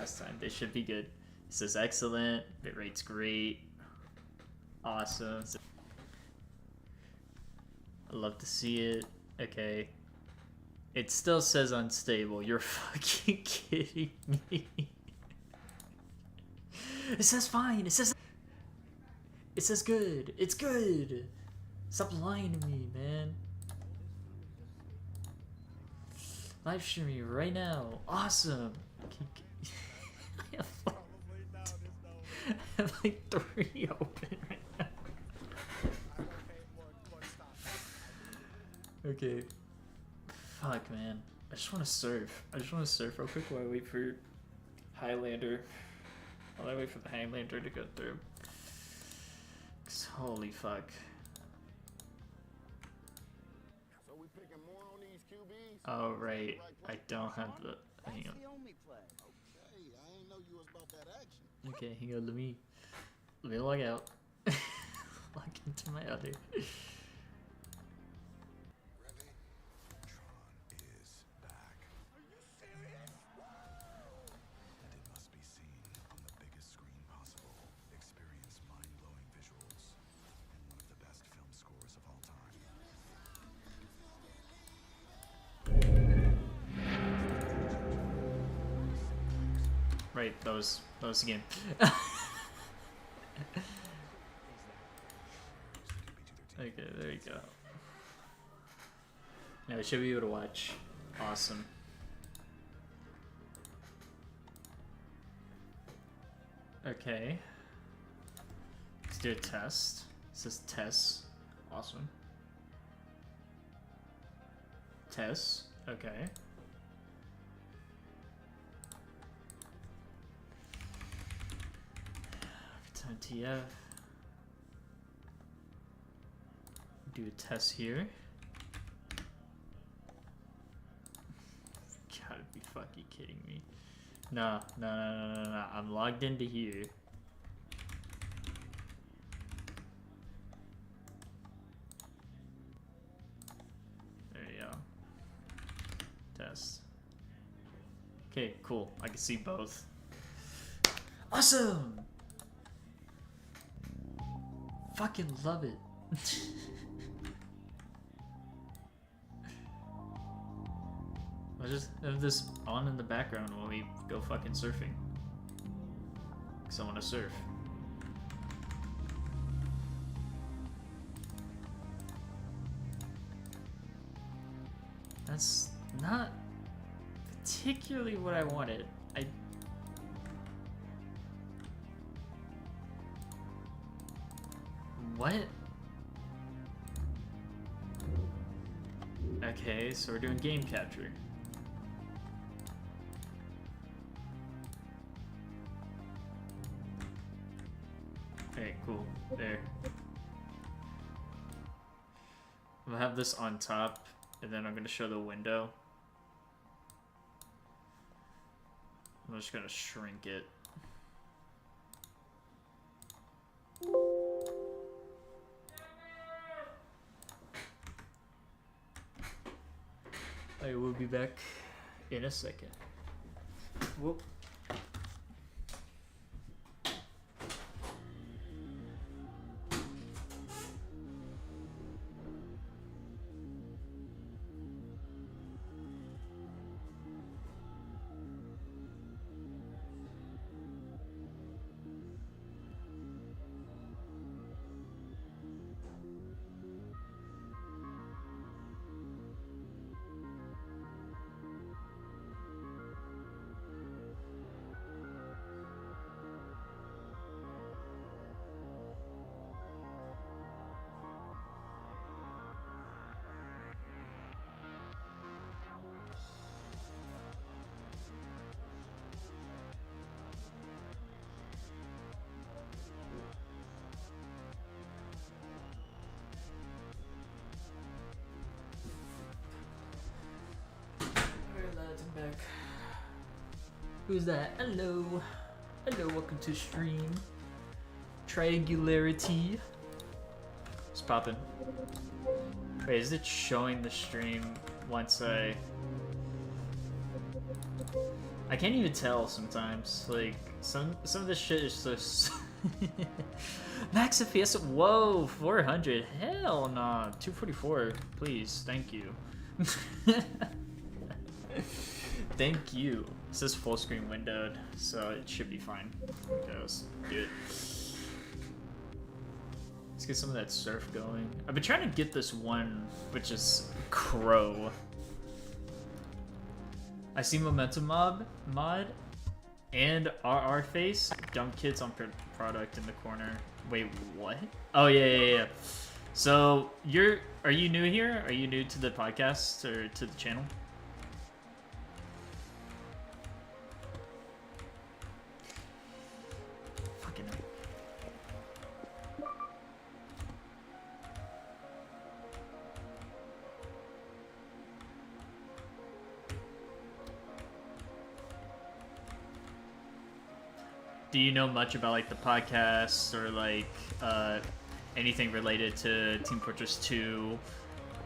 last time. They should be good. It says excellent, bitrate's great, awesome. I love to see it. Okay. It still says unstable. You're fucking kidding me. It says fine. It says good. It's good. Stop lying to me, man. Live streaming right now. Awesome. I have like 3 open right now. Okay. Fuck, man. I just want to surf. I just want to surf real quick while I wait for Highlander. While I wait for the Highlander to go through. 'Cause holy fuck. So we picking more on these QBs? Oh, right. I don't have the... Hang on. Okay, I ain't know you was about that action. Okay, hang on. Let me log out. Log into my other... Right, that was the game. Okay, there you go. Now we should be able to watch. Awesome. Okay. Let's do a test. It says test. Awesome. Test. Okay. Time TF. Do a test here. Gotta be fucking kidding me. No. I'm logged into here. There you go. Test. Okay, cool. I can see both. Awesome! Fucking love it. I'll just have this on in the background while we go fucking surfing. Cause I wanna surf. That's not particularly what I wanted. What? Okay, so we're doing game capture. Okay, cool. There. I'm gonna have this on top, and then I'm gonna show the window. I'm just gonna shrink it. I will be back in a second. Whoop. Back. Who's that? Hello. Hello, welcome to stream. Triangularity. It's poppin'. Wait, is it showing the stream once I I can't even tell sometimes. Like some of this shit is so. Max FPS. Whoa, 400. Hell nah. 244. Please, thank you. Thank you. It says full screen windowed, so it should be fine. Okay, let's do it. Let's get some of that surf going. I've been trying to get this one, which is Crow. I see Momentum mod and RR face. Dumb kids on product in the corner. Wait, what? Oh yeah. So are you new here? Are you new to the podcast or to the channel? Fucking. Do you know much about like the podcast or like anything related to Team Fortress 2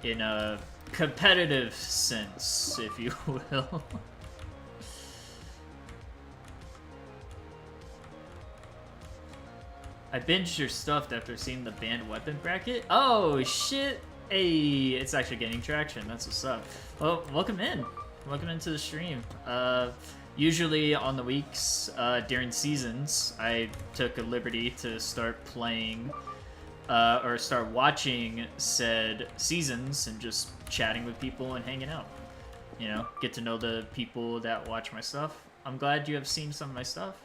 in a competitive sense, if you will? I binged your stuff after seeing the banned weapon bracket. Oh shit! Hey, it's actually getting traction. That's what's up. Well, welcome in. Welcome into the stream. Usually on the weeks during seasons, I took a liberty to start playing or start watching said seasons and just chatting with people and hanging out. You know, get to know the people that watch my stuff. I'm glad you have seen some of my stuff.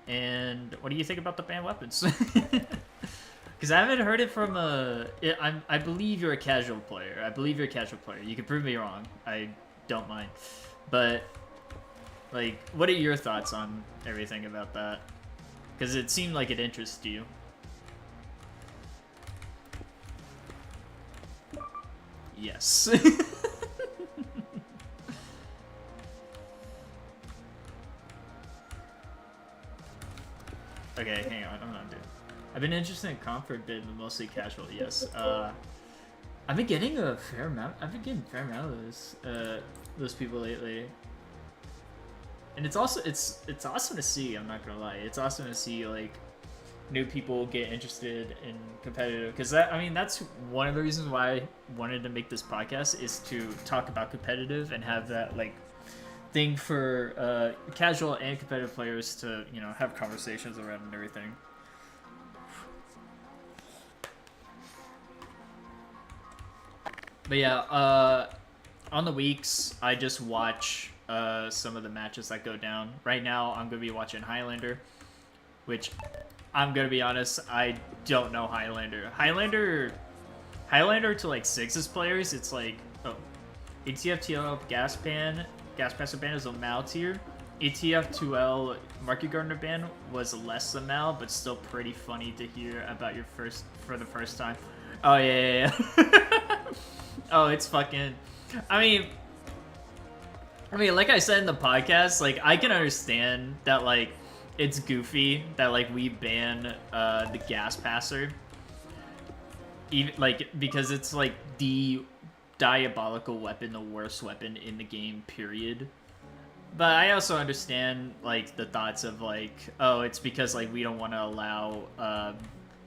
And what do you think about the banned weapons? Because I haven't heard it from I believe you're a casual player. You can prove me wrong. I don't mind. But like, what are your thoughts on everything about that? Because it seemed like it interests you. Yes. Okay, hang on, I'm not doing. I've been interested in comp for a bit, but mostly casual. Yes. I've been getting a fair amount. I've been getting a fair amount of those people lately. And it's also it's awesome to see. I'm not gonna lie. It's awesome to see like new people get interested in competitive, because I mean that's one of the reasons why I wanted to make this podcast, is to talk about competitive and have that like thing for casual and competitive players to, you know, have conversations around and everything. But yeah, on the weeks I just watch some of the matches that go down. Right now I'm gonna be watching Highlander, which I'm gonna be honest, I don't know Highlander. Highlander to like Sixes players, it's like, oh, ATF-TL Gas Passer ban is a Mal tier. ATF-2L Market Gardener ban was less than Mal, but still pretty funny to hear about your for the first time. Oh yeah. Oh, it's fucking. I mean, like I said in the podcast, like I can understand that like it's goofy that like we ban the Gas Passer, even like because it's like the diabolical weapon, the worst weapon in the game, period. But I also understand like the thoughts of like, oh, it's because like we don't want to allow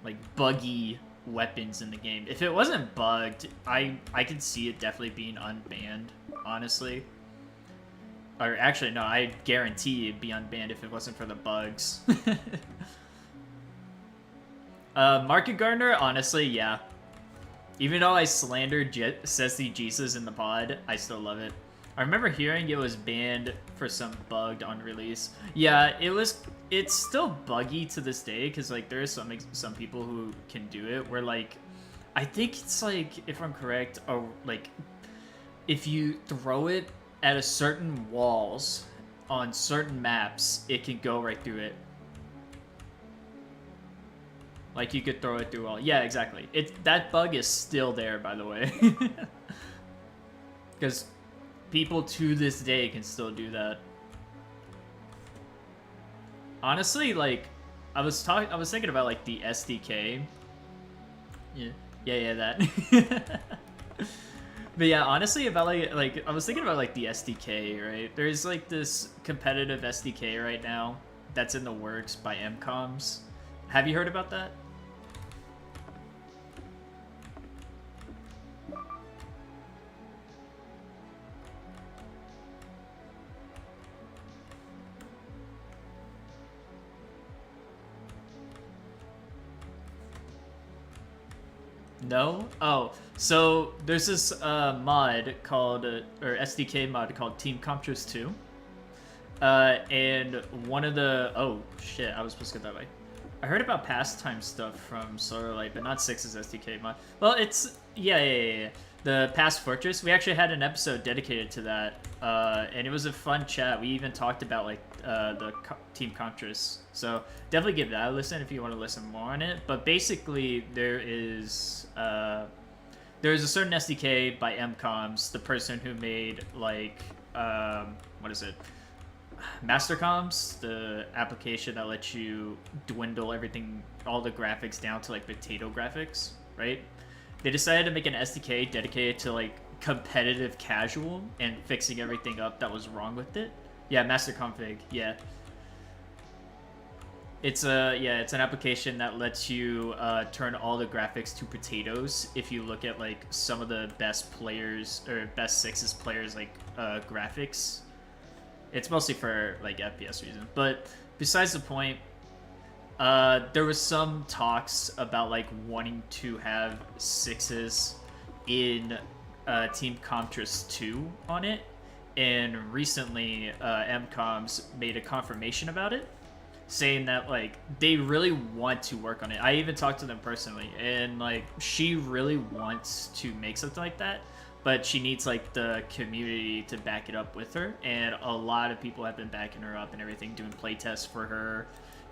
like buggy weapons in the game. If it wasn't bugged, I could see it definitely being unbanned, honestly. Or actually no, I guarantee it'd be unbanned if it wasn't for the bugs. Market Gardener, honestly, yeah. Even though I slandered Sessi Jesus in the pod, I still love it. I remember hearing it was banned for some bugged on release. Yeah, it's still buggy to this day, because like there is some people who can do it, where like I think it's like, if I'm correct, or like if you throw it at a certain walls on certain maps, it can go right through it. Like you could throw it through all. Yeah, exactly. That bug is still there, by the way. Because people to this day can still do that. Honestly, like I was thinking about like the SDK. Yeah, that. But yeah, honestly, about like I was thinking about like the SDK, right? There's like this competitive SDK right now that's in the works by MComs. Have you heard about that? No? Oh, so there's this mod called, or SDK mod called Team Comptress 2. And one of the... Oh, shit, I was supposed to go that way. I heard about pastime stuff from Solarlight, but not Six's SDK mod. Well, it's... Yeah. The Past Fortress. We actually had an episode dedicated to that, and it was a fun chat. We even talked about, like, Team Comptress. So definitely give that a listen if you want to listen more on it. But basically, there's a certain SDK by MComs, the person who made, like, what is it? Mastercoms, the application that lets you dwindle everything, all the graphics down to like potato graphics, right? They decided to make an SDK dedicated to like competitive casual and fixing everything up that was wrong with it. Yeah, master config. Yeah. It's an application that lets you turn all the graphics to potatoes if you look at like some of the best players or best Sixes players like graphics. It's mostly for like FPS reasons, but besides the point, there was some talks about like wanting to have Sixes in Team Comptress 2 on it, and recently MComs made a confirmation about it, saying that like they really want to work on it. I even talked to them personally, and like she really wants to make something like that, but she needs like the community to back it up with her, and a lot of people have been backing her up and everything, doing playtests for her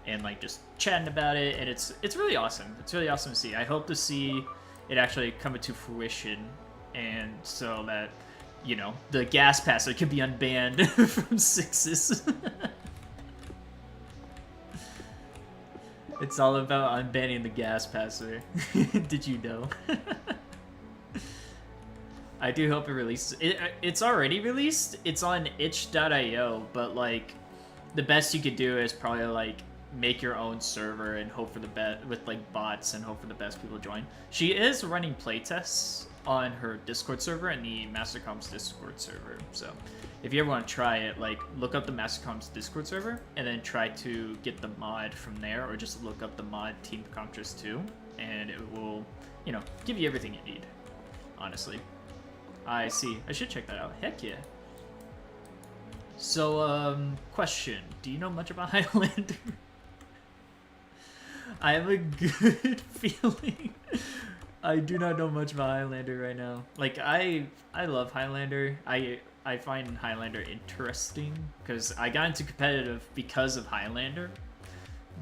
and like just chatting about it, and it's really awesome. It's really awesome to see. I hope to see it actually come into fruition, and so that, you know, the gas passer could be unbanned from Sixes. It's all about unbanning the gas passer. Did you know? I do hope it releases. It's already released. It's on itch.io, but like the best you could do is probably like make your own server and hope for the best with like bots and hope for the best people join. She is running playtests on her Discord server and the Mastercom's Discord server. So if you ever want to try it, like look up the Mastercom's Discord server and then try to get the mod from there, or just look up the mod Team Comptress 2, and it will, you know, give you everything you need, honestly. I see. I should check that out. Heck yeah. So, question. Do you know much about Highlander? I have a good feeling I do not know much about Highlander right now. Like, I love Highlander. I find Highlander interesting because I got into competitive because of Highlander,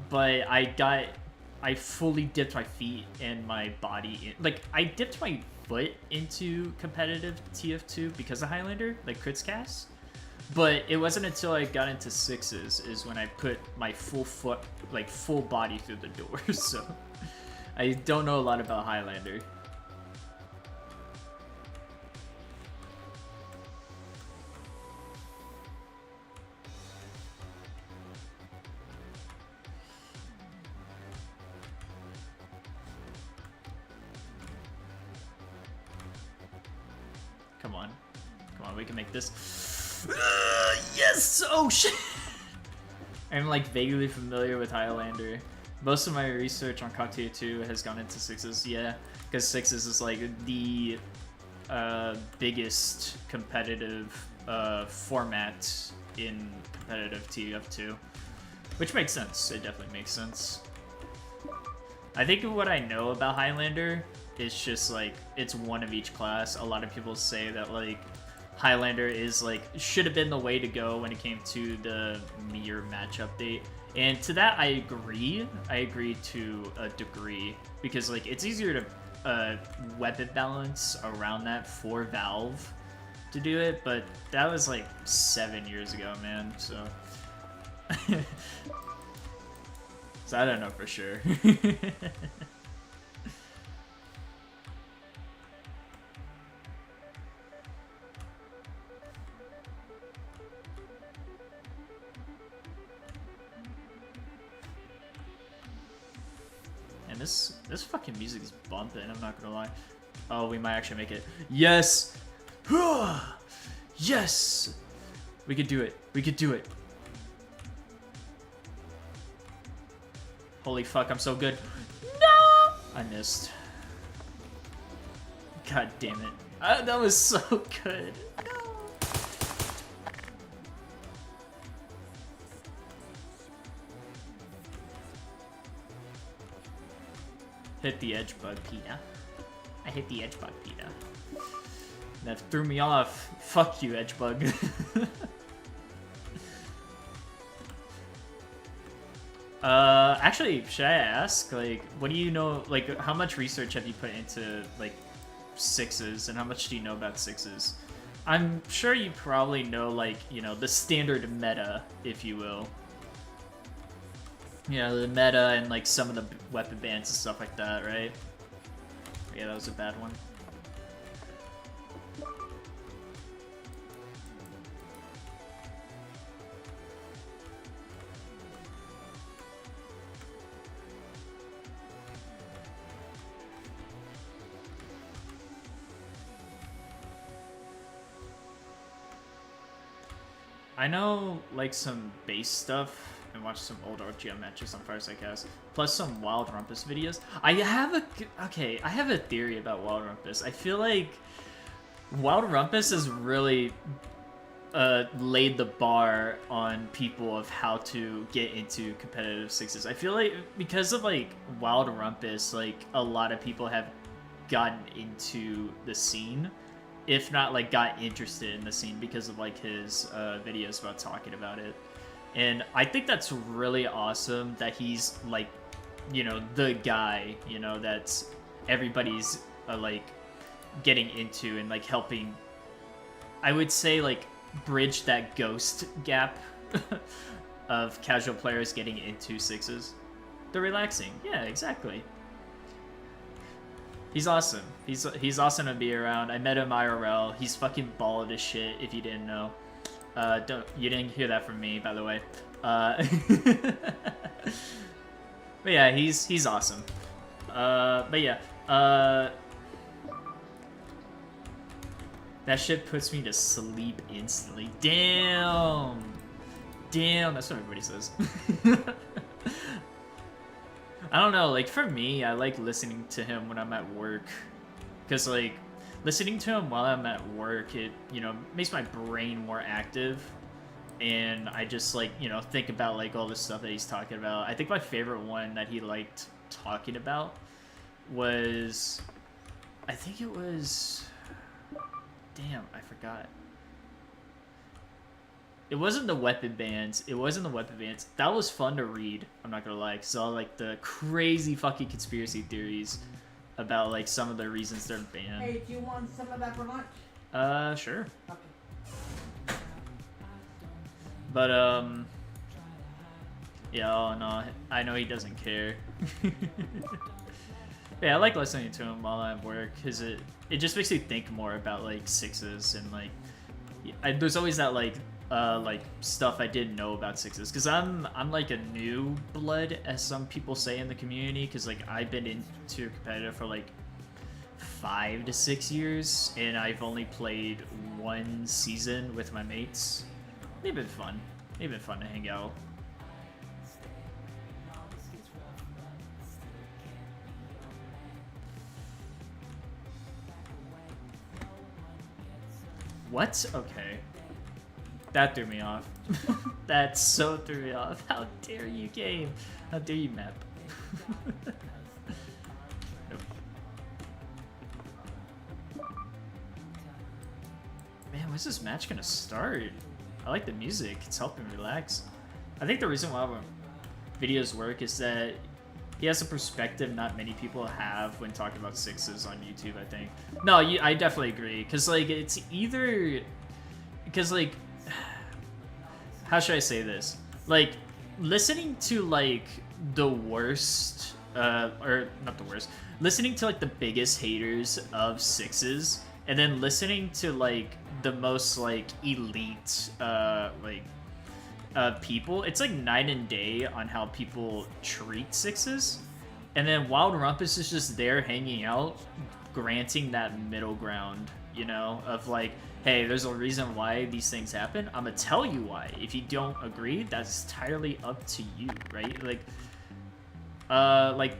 but I fully dipped my feet and my body in, like, I dipped my foot into competitive TF2 because of Highlander, like crits cast. But it wasn't until I got into Sixes is when I put my full foot, like full body through the door. So I don't know a lot about Highlander. Come on, we can make this. Yes! Oh shit! I'm like vaguely familiar with Highlander. Most of my research on Cocktail 2 has gone into Sixes, yeah, because Sixes is like the biggest competitive format in competitive TF2, which makes sense. It definitely makes sense. I think what I know about Highlander is just like it's one of each class. A lot of people say that like Highlander is like should have been the way to go when it came to the mirror match update, and to that I agree. I agree to a degree, because like it's easier to weapon balance around that for Valve to do it, but that was like 7 years ago, man. So so I don't know for sure. And this fucking music is bumping, I'm not gonna lie. Oh, we might actually make it. Yes! Yes! We could do it. We could do it. Holy fuck, I'm so good. No! I missed. God damn it. That was so good. No. Hit the edge bug, Peter. I hit the edge bug, Peter. That threw me off. Fuck you, edge bug. Actually, should I ask, like, what do you know, like, how much research have you put into, like, sixes, and how much do you know about sixes? I'm sure you probably know, like, you know, the standard meta, if you will. You know, the meta and, like, some of the weapon bans and stuff like that, right? Yeah, that was a bad one. I know, like, some base stuff and watch some old RGM matches on Fireside Cast, plus some Wild Rumpus videos. I have a theory about Wild Rumpus. I feel like Wild Rumpus has really laid the bar on people of how to get into competitive sixes. I feel like because of, like, Wild Rumpus, like, a lot of people have gotten into the scene. If not, like, got interested in the scene because of, like, his videos about talking about it. And I think that's really awesome that he's, like, you know, the guy, you know, that's everybody's, like, getting into and, like, helping, I would say, like, bridge that ghost gap of casual players getting into sixes. They're relaxing. Yeah, exactly. He's awesome. He's awesome to be around. I met him IRL. He's fucking bald as shit, if you didn't know. You didn't hear that from me, by the way. But yeah, he's awesome. But yeah, that shit puts me to sleep instantly. Damn, that's what everybody says. I don't know, like, for me, I like listening to him when I'm at work, because, like, listening to him while I'm at work, it, you know, makes my brain more active, and I just, like, you know, think about, like, all the stuff that he's talking about. I think my favorite one that he liked talking about was, I think it was, damn, I forgot. It wasn't the weapon bans. That was fun to read, I'm not gonna lie, because all, like, the crazy fucking conspiracy theories about, like, some of the reasons they're banned. Hey, do you want some of that for lunch? Sure. Okay. But, yeah, oh no, I know he doesn't care. Yeah, I like listening to him while I'm at work, because it just makes me think more about, like, sixes, and, like, there's always that, like stuff I didn't know about sixes, because I'm like a new blood, as some people say in the community, because, like, I've been into competitive for, like, 5 to 6 years, and I've only played 1 season with my mates. They've been fun. They've been fun to hang out. What? Okay. That threw me off. That so threw me off. How dare you, game? How dare you, map? Nope. Man, when's this match gonna start? I like the music. It's helping relax. I think the reason why videos work is that he has a perspective not many people have when talking about sixes on YouTube, I think. No, I definitely agree. Because, like, it's either... Because, like... How should I say this? Like, listening to, like, the worst... or, not the worst. Listening to, like, the biggest haters of sixes, and then listening to, like, the most, like, elite, people, it's like night and day on how people treat sixes. And then Wild Rumpus is just there hanging out, granting that middle ground, you know, of like, hey, there's a reason why these things happen. I'm gonna tell you why. If you don't agree, that's entirely up to you, right? Like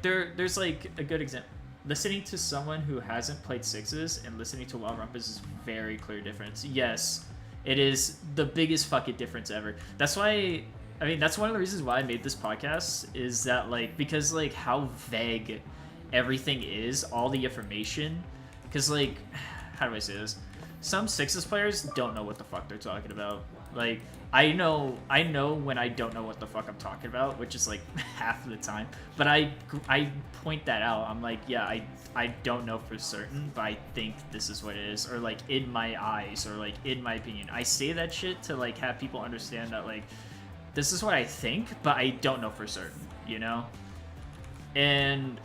there's like a good example. Listening to someone who hasn't played sixes and listening to Wild Rumpus is very clear difference. Yes, it is the biggest fucking difference ever. That's why, I mean, that's one of the reasons why I made this podcast, is that like, because like how vague everything is, all the information, because like, how do I say this? Some sixes players don't know what the fuck they're talking about. Like, I know when I don't know what the fuck I'm talking about, which is like half of the time. But I point that out. I'm like, yeah, I don't know for certain, but I think this is what it is, or like in my eyes, or like in my opinion. I say that shit to like have people understand that like this is what I think, but I don't know for certain, you know? And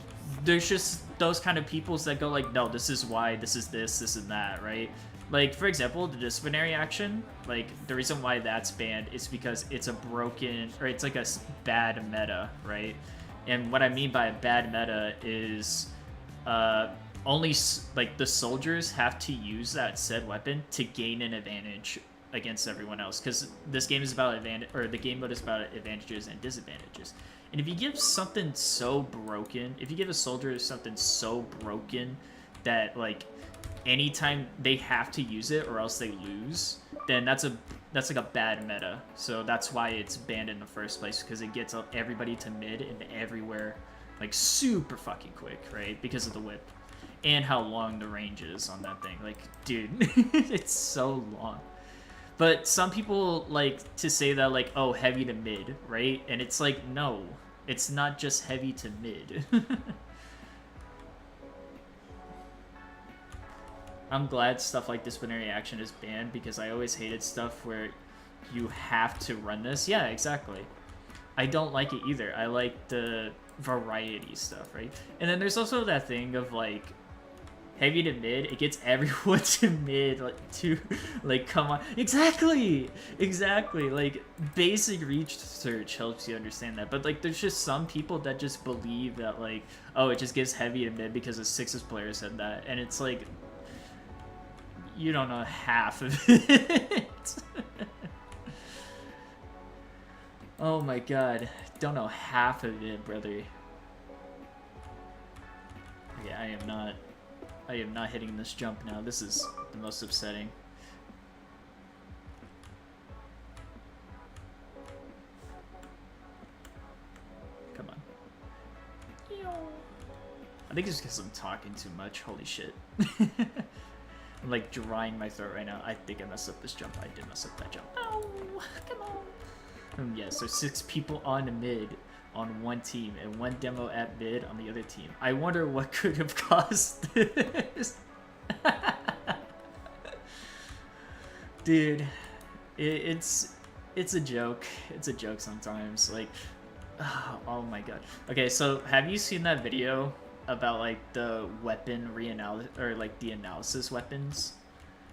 there's just those kind of peoples that go like, no, this is why, this is this and that, right? Like, for example, the disciplinary action, like, the reason why that's banned is because it's a broken, or it's like a bad meta, right? And what I mean by a bad meta is only, like, the soldiers have to use that said weapon to gain an advantage against everyone else. Because this game is about advantage, or the game mode is about advantages and disadvantages. And if you give something so broken, if you give a soldier something so broken that, like, anytime they have to use it or else they lose, then that's like a bad meta. So that's why it's banned in the first place, because it gets everybody to mid and everywhere like super fucking quick, right? Because of the whip and how long the range is on that thing. Like, dude, it's so long. But some people like to say that like, oh, heavy to mid, right? And it's like, no, it's not just heavy to mid. I'm glad stuff like disciplinary action is banned, because I always hated stuff where you have to run this. Yeah, exactly. I don't like it either. I like the variety stuff, right? And then there's also that thing of like heavy to mid. It gets everyone to mid, like, to like come on. Exactly. Like basic research helps you understand that. But like there's just some people that just believe that like, oh, it just gives heavy to mid because a sixes player said that, and it's like, you don't know half of it. Oh my god. Don't know half of it, brother. Okay, I am not hitting this jump now. This is the most upsetting. Come on. I think it's because I'm talking too much. Holy shit. I'm like drying my throat right now. I think I messed up this jump. I did mess up that jump. Oh, come on. Yeah, so 6 people on mid on one team and 1 demo at mid on the other team. I wonder what could have caused this. Dude, it's a joke. It's a joke sometimes. Like, oh my god. Okay, so have you seen that video about like the weapon reanalysis, or like the analysis weapons,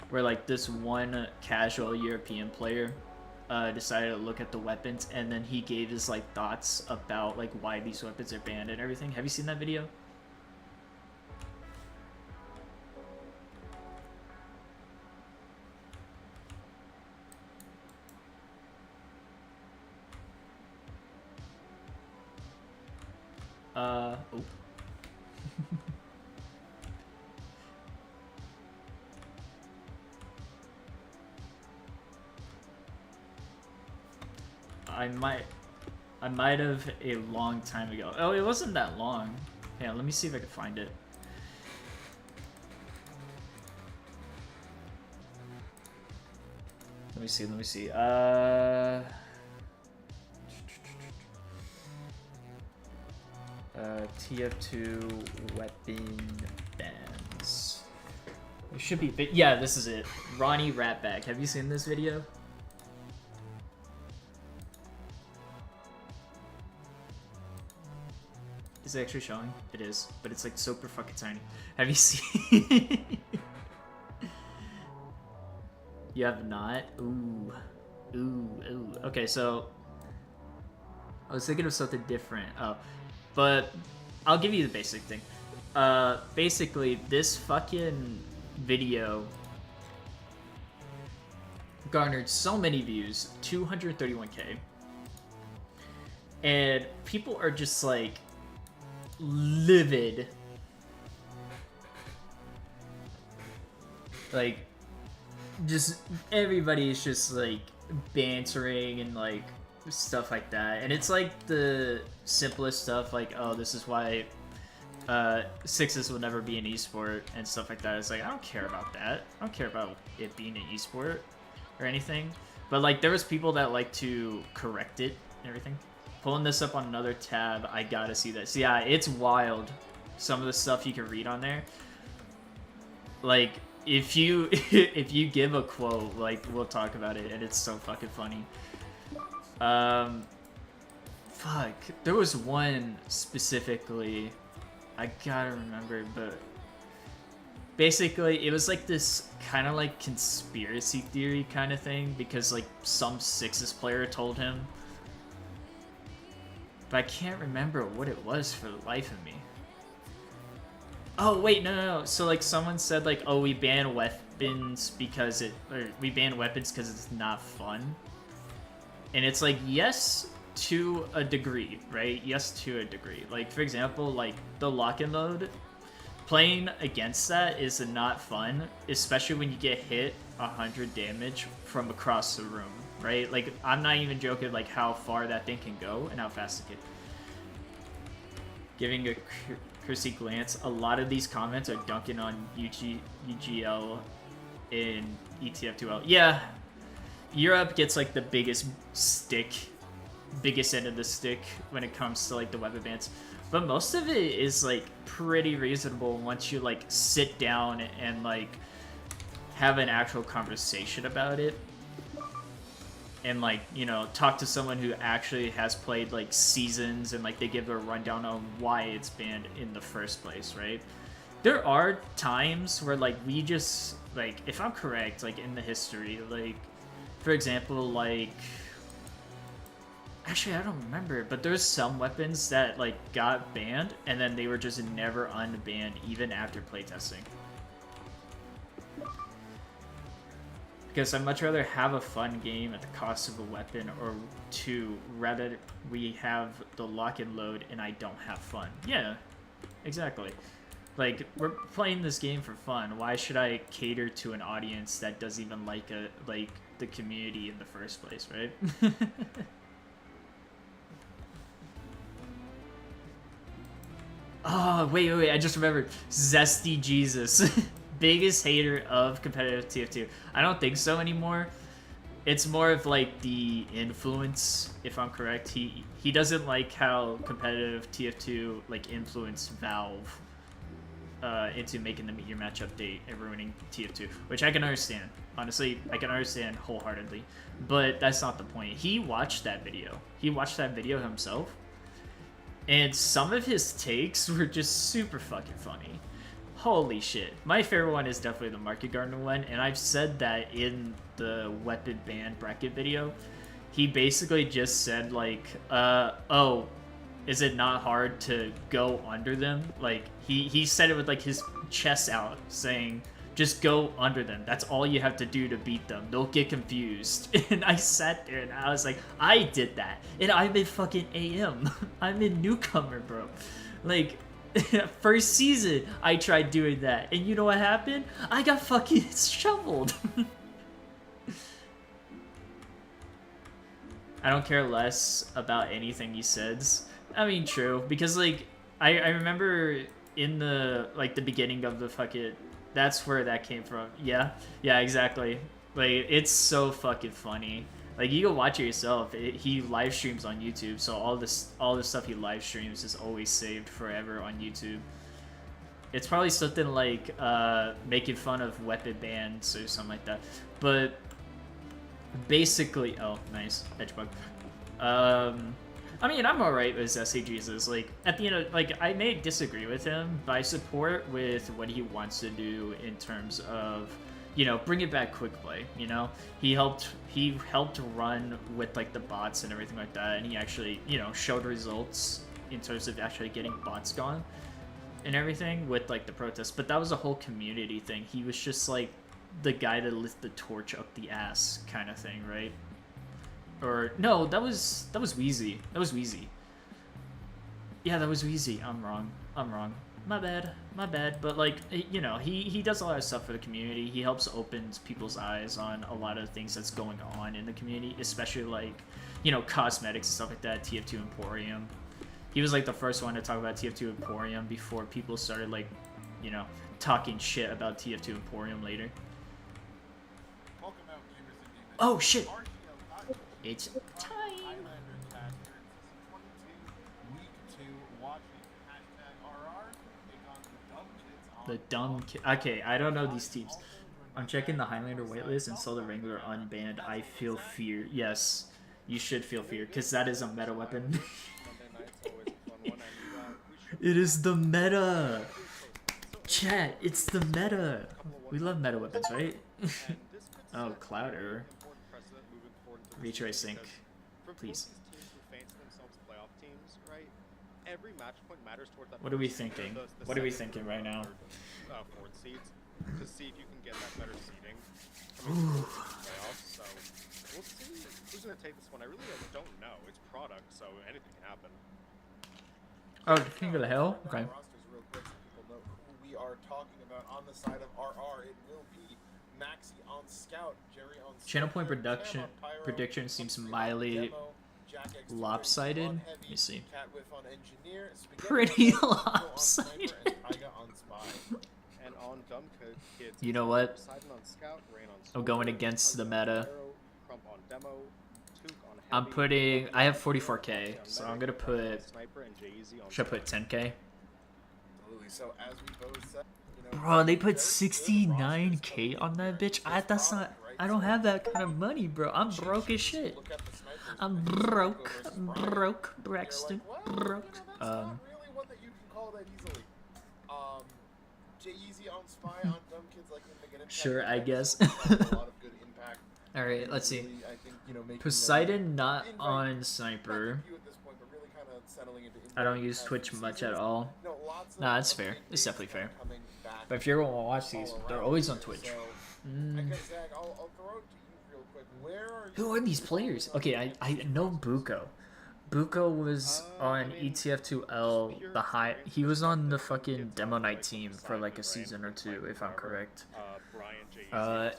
where like this one casual European player decided to look at the weapons, and then he gave his like thoughts about like why these weapons are banned and everything? Have you seen that video? Oh. I might have a long time ago. Oh, it wasn't that long. Yeah, let me see if I can find it. Let me see. TF2 weapon bans. It should be, yeah, this is it. Ronnie Ratbag. Have you seen this video? Is it actually showing? It is, but it's like super fucking tiny. Have you seen? You have not? Ooh. Okay, so I was thinking of something different. Oh, but I'll give you the basic thing. Basically, this fucking video garnered so many views, 231K, and people are just like livid. Like, just everybody's just like bantering and like stuff like that, and it's like the simplest stuff, like, oh, this is why sixes will never be an esport and stuff like that. It's like, I don't care about that. I don't care about it being an esport or anything. But like, there was people that like to correct it and everything. Pulling this up on another tab, I gotta see this. Yeah, it's wild. Some of the stuff you can read on there. Like, if you if you give a quote, like, we'll talk about it, and it's so fucking funny. Fuck. There was one specifically, I gotta remember, but basically it was like this kind of like conspiracy theory kind of thing, because like some Sixes player told him, but I can't remember what it was for the life of me. Oh wait, no. So like someone said like, oh, we ban weapons because we ban weapons because it's not fun. And it's like, yes, to a degree, right? Yes, to a degree. Like, for example, like the lock and load, playing against that is not fun, especially when you get hit 100 damage from across the room, right? Like, I'm not even joking, like how far that thing can go and how fast it can. Giving a cursory glance, a lot of these comments are dunking on UGL in ETF2L. Yeah, Europe gets like the biggest end of the stick when it comes to like the weapon bans, but most of it is like pretty reasonable once you like sit down and like have an actual conversation about it, and like, you know, talk to someone who actually has played like seasons, and like they give a rundown on why it's banned in the first place, right? There are times where like we just, like, if I'm correct, like in the history, like for example, like, actually I don't remember, but there's some weapons that like got banned and then they were just never unbanned even after playtesting. Because I'd much rather have a fun game at the cost of a weapon, or two, rather we have the lock and load and I don't have fun. Yeah, exactly. Like, we're playing this game for fun. Why should I cater to an audience that doesn't even like the community in the first place, right? Oh, wait, I just remembered. Zesty Jesus. Biggest hater of competitive TF2. I don't think so anymore. It's more of like the influence, if I'm correct. He doesn't like how competitive TF2 like influenced Valve into making the Meet Your Match update and ruining TF2, which I can understand. Honestly, I can understand wholeheartedly. But that's not the point. He watched that video. He watched that video himself. And some of his takes were just super fucking funny. Holy shit. My favorite one is definitely the Market Gardener one, and I've said that in the weapon ban bracket video. He basically just said like, oh, is it not hard to go under them? Like, he said it with like his chest out, saying, just go under them. That's all you have to do to beat them. They'll get confused. And I sat there and I was like, I did that. And I'm in fucking AM. I'm in newcomer, bro. Like, first season, I tried doing that. And you know what happened? I got fucking shoveled. I don't care less about anything he says. I mean, true. Because, like, I remember in the, like, the beginning of the fucking... That's where that came from. Yeah, exactly. Like, it's so fucking funny. Like, you go watch it yourself. He live streams on YouTube, so all the stuff he live streams is always saved forever on YouTube. It's probably something like making fun of weapon bans or something like that. But basically, oh, nice edge bug. I mean, I'm alright with SC Jesus. Like, at the end of, like, I may disagree with him, but I support with what he wants to do in terms of, you know, bring it back quick play, you know? He helped run with, like, the bots and everything like that, and he actually, you know, showed results in terms of actually getting bots gone and everything with like the protests, but that was a whole community thing. He was just like the guy that lit the torch up the ass kind of thing, right? Or no, that was Wheezy. That was Wheezy. Yeah, that was Wheezy. I'm wrong. My bad. But like, you know, he does a lot of stuff for the community. He helps open people's eyes on a lot of things that's going on in the community, especially like, you know, cosmetics and stuff like that. TF2 Emporium. He was like the first one to talk about TF2 Emporium before people started like, you know, talking shit about TF2 Emporium later. Oh shit! It's time. The dumb kid. Okay, I don't know these teams. I'm checking the Highlander waitlist and saw the Wrangler unbanned. I feel fear. Yes, you should feel fear, because that is a meta weapon. It is the meta! Chat, it's the meta! We love meta weapons, right? Oh, cloud error. Retry sync. Please. What are we thinking? What are we thinking right now? To see if you can get that better seating. So we'll see who's gonna take this one. I really don't know. It's product, so anything can happen. Oh, the King of the Hill? Okay. Real quick so people know who we are talking about. On the side of RR, it will be Maxi on Scout, Jerry on Channel point prediction seems mildly lopsided. Let me see. Pretty lopsided. You know what? I'm going against the meta. I'm putting. I have 44k, so I'm gonna put. Should I put 10k? Bro, they put 69k on that bitch. That's not. I don't have that kind of money, bro. I'm broke as shit. I'm broke, Braxton, broke. Sure, I guess. All right, let's see. Poseidon not on Sniper. I don't use Twitch much at all. Nah, that's fair. It's definitely fair. But if you ever want to watch these, they're always on Twitch. Who are these players? Okay, I know Buko. Buko was on ETF2L, the high. He was on the fucking demo night team for like a season or two, if I'm correct.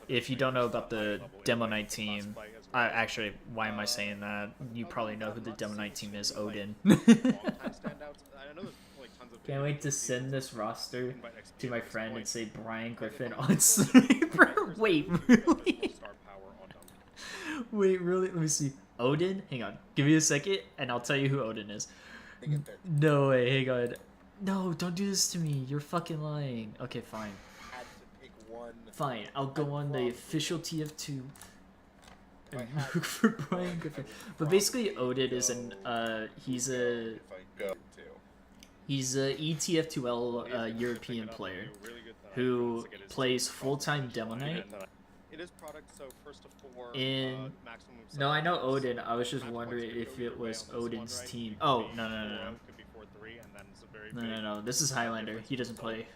If you don't know about the demo night team, actually, why am I saying that? You probably know who the demo night team is, Odin. Can't wait to send this roster to my friend and say Brian Griffin on Sniper. Wait, really? Wait, really? Let me see. Odin? Hang on. Give me a second, and I'll tell you who Odin is. No way. Hang on. No, don't do this to me. You're fucking lying. Okay, fine. Fine. I'll go on the official TF2 and look for Brian Griffin. But basically, Odin is an he's a ETF2L European player who plays full-time demo night. In no, I know Odin. I was just wondering if it was Odin's team. Oh, no. No. This is Highlander. He doesn't play.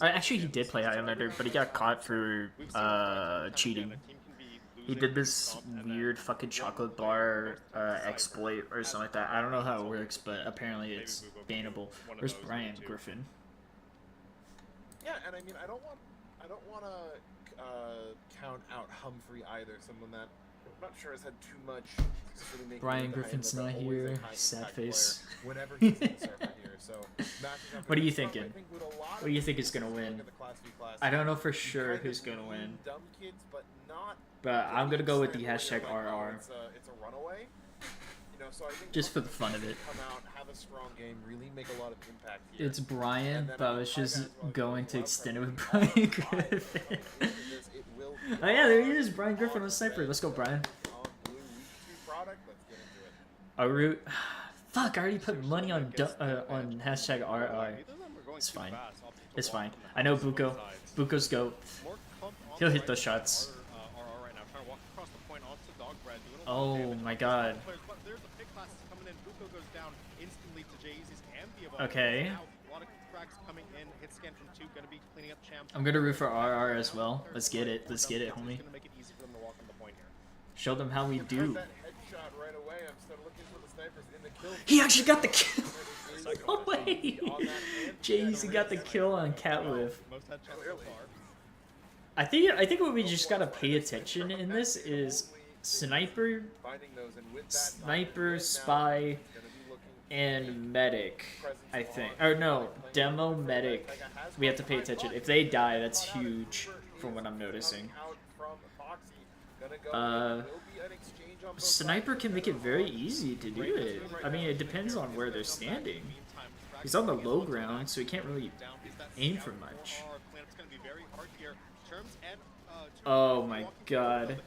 Actually, he did play Highlander, but he got caught for cheating. He did this weird fucking chocolate bar exploit or something like that. I don't know how it works, but apparently it's bannable. Where's Brian Griffin? Yeah, and I mean, I don't want to count out Humphrey either. Someone that I'm not sure has had too much. Really Brian Griffin's not here. Sad face. Whenever he's in the server here, so what are you thinking? What do you think is gonna win? I don't know for sure who's gonna win. But I'm gonna go with the hashtag RR. It's a runaway. You know, so I think just for the fun of it. Come out, have a strong game, really make a lot of impact here. It's Brian, but I was just going to extend it with Brian Griffin. Oh yeah, there he is, Brian Griffin on Sniper. Let's go, Brian. Aru, fuck! I already put money on hashtag RR. It's fine. It's fine. I know Buko. Buko's GOAT. He'll hit those shots. Oh my god. in. Buko goes down instantly to Jay-Z's and the Okay. Now, a lot of cracks coming in. Hit scan from 2, gonna be cleaning up champs. I'm gonna root for RR as well. Let's get it. Let's get it, homie. Gonna make it easy for them to walk on the point here. Show them how we do. That headshot right away. I'm still looking for the snipers in the kill. He actually got the kill. No way. Jay-Z got the kill on Catwolf. Most headshots so far. I think what we just gotta pay attention in this is sniper, spy, and medic. I think, or no, demo, medic. We have to pay attention. If they die, that's huge, from what I'm noticing. Sniper can make it very easy to do it. I mean, it depends on where they're standing. He's on the low ground, so he can't really aim for much. Oh my god.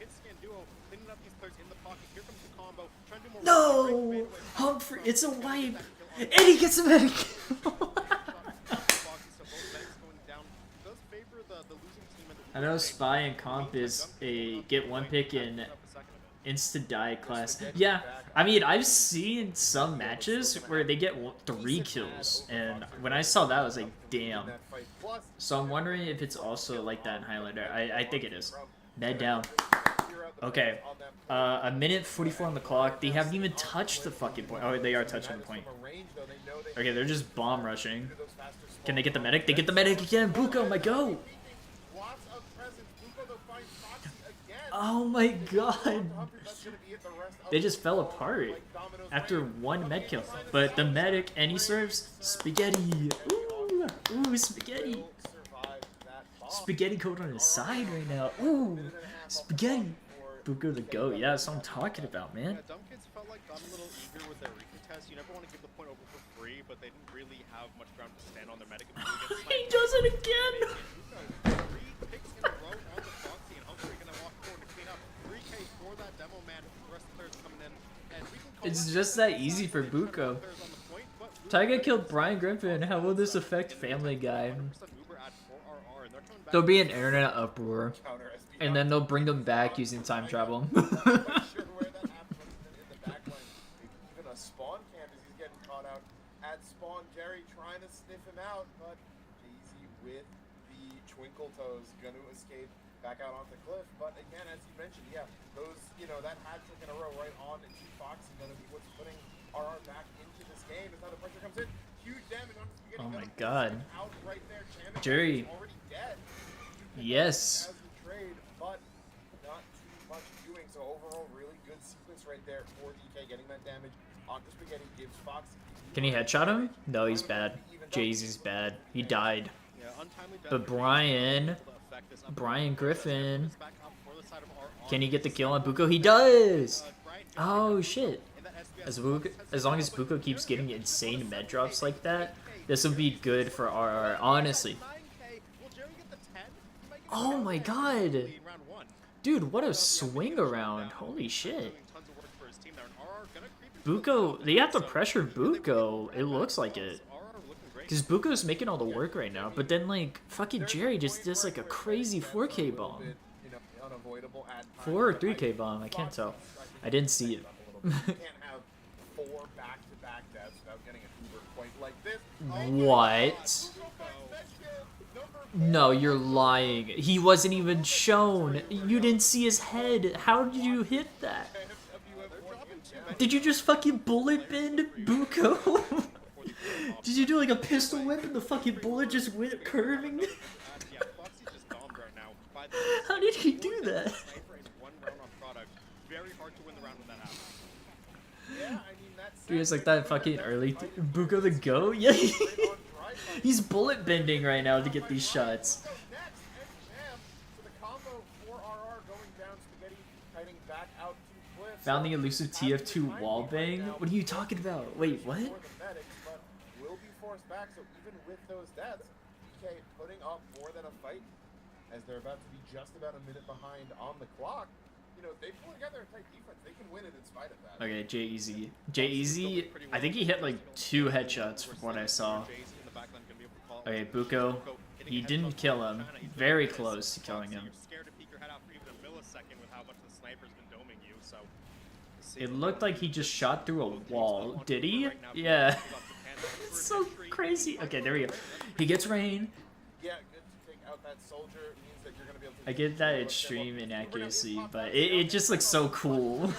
No! Humphrey, it's a wipe! And he gets a medic! I know Spy and Comp is a get one pick in insta-die class. Yeah, I mean, I've seen some matches where they get 3 kills, and when I saw that, I was like, damn. So I'm wondering if it's also like that in Highlander. I think it is. Med down. Okay. A minute 44 on the clock. They haven't even touched the fucking point. Oh, they are touching the point. Okay, they're just bomb rushing. Can they get the medic? They get the medic again. Buko, my go. Oh my god. They just fell apart after 1 med kill. But the medic, and he serves spaghetti. Ooh, ooh, spaghetti. Spaghetti coat on his side right now. Ooh, spaghetti. Buko the GOAT. Yeah, that's what I'm talking about, man. Dumb kids felt like got a little eager with their Rika test. You never want to give the point over for free, but they didn't really have much ground to stand on their medic. He does it again! 3 picks in a row on the Foxy, and Humphrey gonna walk forward to clean up. 3K for that demo man. The rest of the players coming in. And we can call It's just that easy for Buko. Tyga killed Brian Griffin. How will this affect Family Guy? There'll be an internet uproar, and then they'll bring them back using time travel. Trying to sniff him out, but Jay-Z with the twinkle toes gonna escape back out onto the cliff. But again, as you mentioned, yeah, those, you know, that hat trick in a row right on to Foxy gonna be what's putting RR back into this game. As now the pressure comes in, huge damage on the spaghetti. Oh my god. Out right there. Jerry. Already dead. Yes. As the trade, but not too much doing. So overall, really good sequence right there for DK getting that damage onto spaghetti. Gives Foxy. Can he headshot him? No, he's bad. Jay-Z's bad. He died. But Brian Griffin, can he get the kill on Buko? He does! Oh shit. As long as Buko keeps getting insane med drops like that, this will be good for RR, honestly. Oh my god! Dude, what a swing around. Holy shit. Buko, they have to pressure Buko, it looks like it. Because Buko's making all the work right now, but then, like, fucking Jerry just does, like, a crazy 4K bomb. 4 or 3K bomb, I can't tell. I didn't see it. What? No, you're lying. He wasn't even shown. You didn't see his head. How did you hit that? Did you just fucking bullet bend Buko? Did you do like a pistol whip and the fucking bullet just went curving? How did he do that? Dude, it's like that fucking early Buko the GOAT? Yeah, he's bullet bending right now to get these shots. Found the elusive TF2 wallbang? What are you talking about? Wait, what? Will be forced back, so even with those deaths, DK putting up more than a fight as they're about to be just about a minute behind on the clock. You know, if they pull together a tight defense, they can win it in spite of that. Okay, Jay-Z. Jay-Z, I think he hit like 2 headshots from what I saw. Okay, Buko, he didn't kill him. Very close to killing him. It looked like he just shot through a wall. Did he? Yeah. It's so crazy. Okay, there we go. He gets rain. Yeah, good to take out that soldier. It means that you're gonna be able to I get that extreme inaccuracy, but it just looks so cool.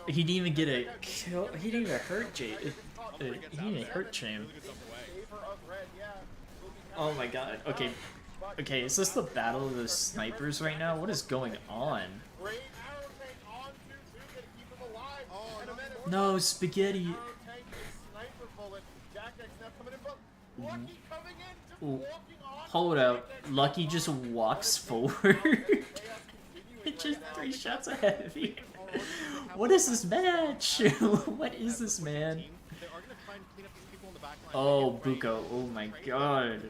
He didn't even get a kill. He didn't even hurt Jay. He didn't even hurt Cham. Oh my god. Okay. Okay, is this the battle of the snipers right now? What is going on? No, spaghetti. Ooh. Hold up. Lucky just walks forward. Just 3 shots ahead of you. What is this match? What is this, man? Oh, Buko. Oh my god.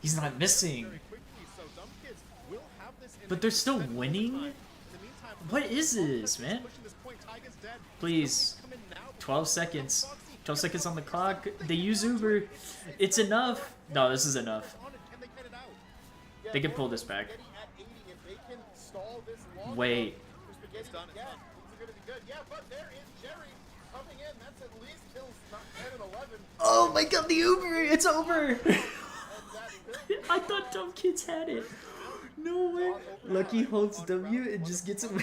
He's not missing. But they're still winning? What is this, man? Please. 12 seconds. 12 seconds on the clock. They use Uber. It's enough. No, this is enough. They can pull this back. Wait. Oh my god, the Uber! It's over! I thought Dumb Kids had it. No way. Lucky holds W and just gets away.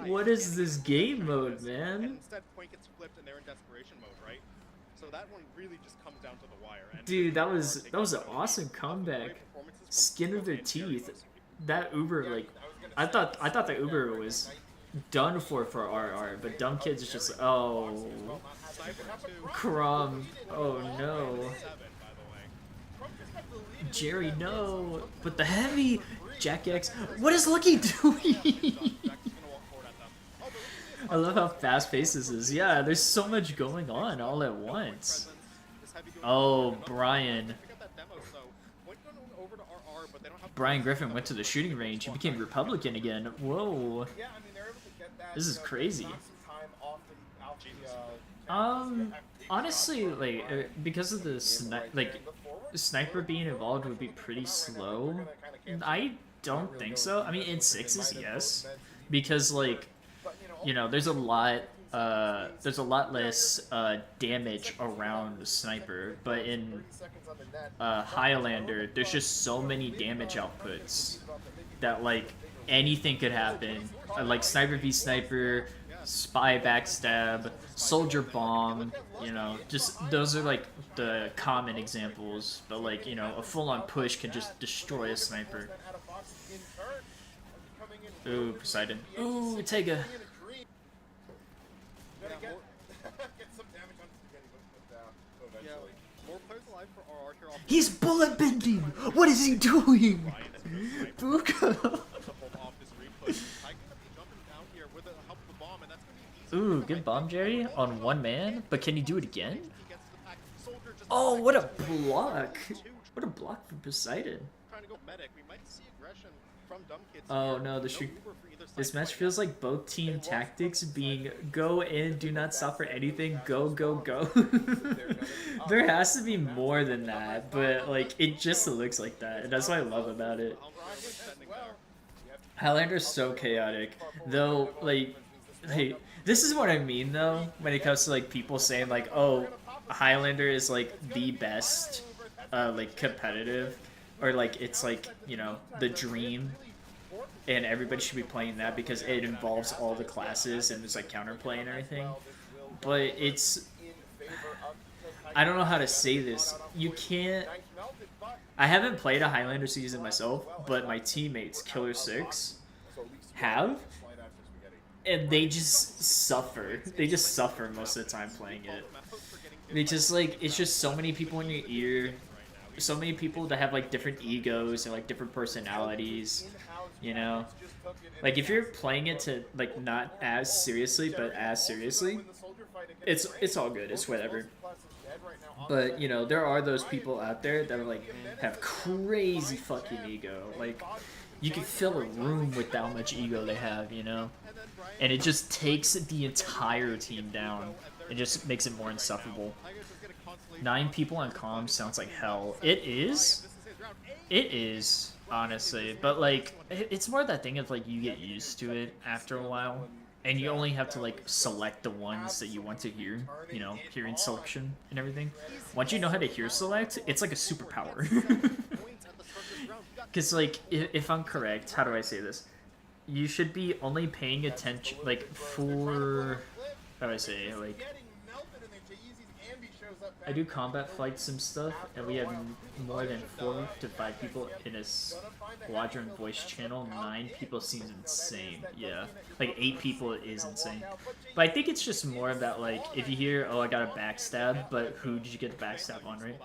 What is this game mode, man? Instead, point gets flipped and they're in desperation mode, right? So that one really just comes down to the wire. Dude, that was an awesome comeback. Skin of their teeth. That Uber, like, I thought the Uber was done for RR, but Dumb Kids is just oh, Crumb. Oh no, Jerry, no. But the heavy Jack X. What is Lucky doing? I love how fast paced this is. Yeah, there's so much going on all at once. Oh, Brian. Brian Griffin went to the shooting range. He became Republican again. Whoa. This is crazy. Honestly, like, because of the sniper being involved would be pretty slow. I don't think so. I mean, in 6s, yes. Because, like, you know, there's a lot less damage around the sniper, but in Highlander, there's just so many damage outputs that, like, anything could happen. Like sniper v sniper, spy backstab, soldier bomb, you know, just those are like the common examples, but like, you know, a full-on push can just destroy a sniper. Ooh, Poseidon. Ooh, Tega. He's bullet bending! What is he doing? Buka! Ooh, good bomb, Jerry, on one man, but can he do it again? Oh, what a block! What a block from Poseidon. Oh no, this match feels like both team tactics being go in, do not stop for anything, go, go, go. There has to be more than that, but like it just looks like that, and that's what I love about it. Highlander's so chaotic, though. Like, this is what I mean though when it comes to like people saying like, oh, Highlander is like the best, like competitive, or like it's like, you know, the dream. And everybody should be playing that because it involves all the classes and there's like counterplay and everything. But it's... I don't know how to say this. You can't... I haven't played a Highlander season myself, but my teammates, Killer 6, have. And they just suffer. They just suffer most of the time playing it. Because like, it's just so many people in your ear. So many people that have like different egos and like different personalities. You know, like if you're playing it to like not as seriously but as seriously, it's all good, it's whatever. But you know, there are those people out there that are like have crazy fucking ego. Like you can fill a room with how much ego they have, you know, and it just takes the entire team down. It just makes it more insufferable. 9 people on comms sounds like hell. It is. It is. honestly. But like, it's more that thing of like you get used to it after a while, and you only have to like select the ones that you want to hear. You know, hearing selection and everything. Once you know how to hear select, it's like a superpower. Because like, if I'm correct, how do I say this? You should be only paying attention like for how do I say like. I do combat flight sim stuff, and we have more than 4 to 5 people in a squadron voice channel. 9 people seems insane. Yeah, like 8 people is insane. But I think it's just more about like if you hear, oh, I got a backstab, but who did you get the backstab on, right?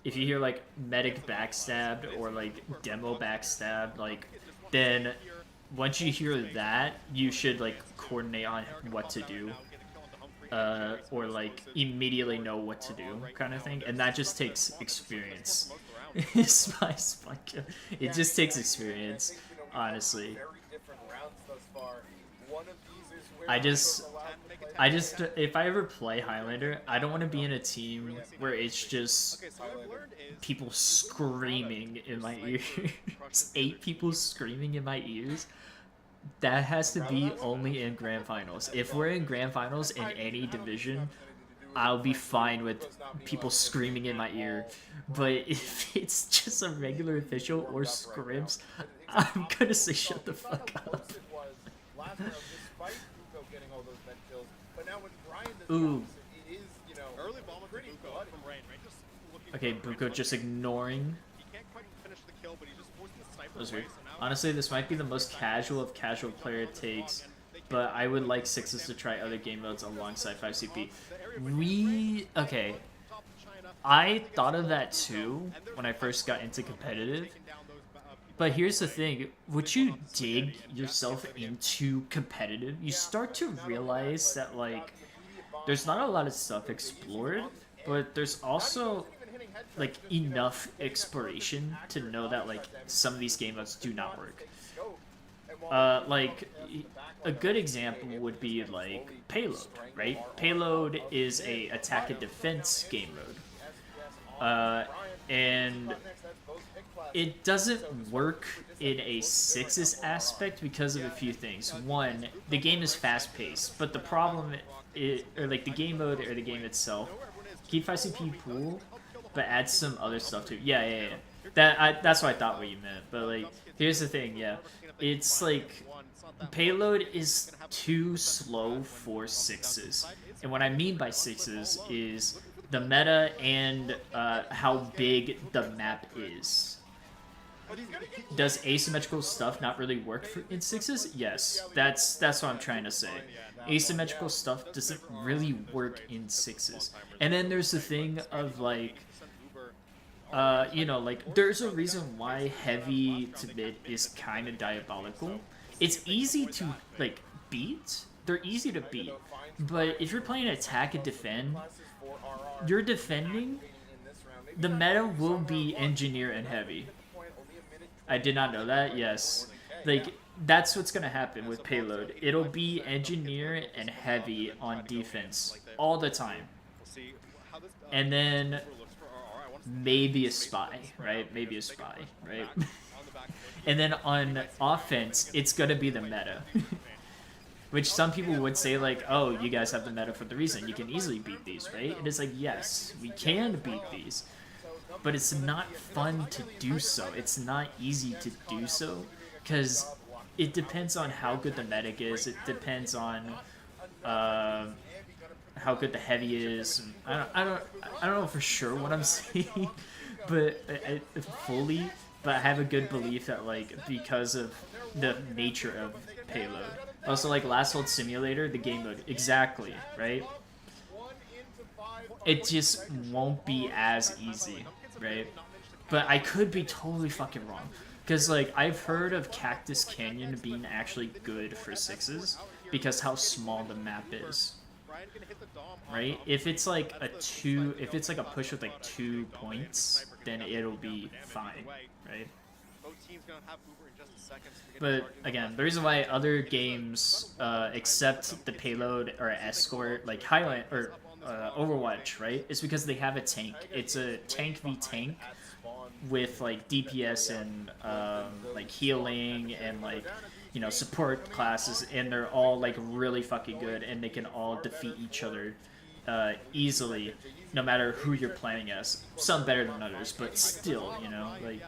If you hear like medic backstabbed or like demo backstabbed, like then once you hear that, you should like coordinate on what to do. Or like immediately know what to do kind of thing, and that just takes experience. It just takes experience, honestly. I just if I ever play Highlander, I don't want to be in a team where it's just people screaming in my ears. 8 people screaming in my ears. That has to be only in grand finals. If we're in grand finals in any division, I'll be fine with people screaming in my ear. But if it's just a regular official or scrims, I'm gonna say shut the fuck up. Ooh. Okay, Buko just ignoring. That was weird. Honestly, this might be the most casual of casual player takes, but I would like Sixes to try other game modes alongside 5CP. Okay. I thought of that too when I first got into competitive. But here's the thing, would you dig yourself into competitive, you start to realize that like there's not a lot of stuff explored, but there's also like enough exploration to know that like some of these game modes do not work. Like a good example would be like Payload, right? Payload is a attack and defense game mode, and it doesn't work in a Sixes aspect because of a few things. One, the game is fast paced, but the problem or like the game mode or the game itself, keep 5CP pool, but add some other stuff too. Yeah. That's what I thought what you meant. But like, here's the thing. Yeah, it's like Payload is too slow for Sixes, and what I mean by Sixes is the meta and how big the map is. Does asymmetrical stuff not really work in Sixes? Yes, that's what I'm trying to say. Asymmetrical stuff doesn't really work in Sixes. And then there's the thing of like, you know, like there's a reason why heavy to mid is kind of diabolical. It's easy to like beat. They're easy to beat, but if you're playing attack and defend, you're defending. The meta will be engineer and heavy. I did not know that. Yes, like that's what's gonna happen with Payload. It'll be engineer and heavy on defense all the time, and then maybe a spy, right? Maybe a spy, right? And then on offense, it's gonna be the meta. Which some people would say like, oh, you guys have the meta for the reason. You can easily beat these, right? And it's like, yes, we can beat these. But it's not fun to do so. It's not easy to do so. Because it depends on how good the medic is. It depends on how good the heavy is. I don't know for sure what I'm saying, but fully. But I have a good belief that like because of the nature of Payload. Also, like Last Hold Simulator, the game mode, exactly, right? It just won't be as easy, right? But I could be totally fucking wrong. Because, like, I've heard of Cactus Canyon being actually good for Sixes because how small the map is, right? If it's like a push with like 2 points, then it'll be fine, right? But again, the reason why other games accept the Payload or escort, like Highlander or Overwatch, right, is because they have a tank. It's a tank v tank, with like DPS and like healing and like support classes, and they're all like really fucking good, and they can all defeat each other easily, no matter who you're playing as. Some better than others, but still, like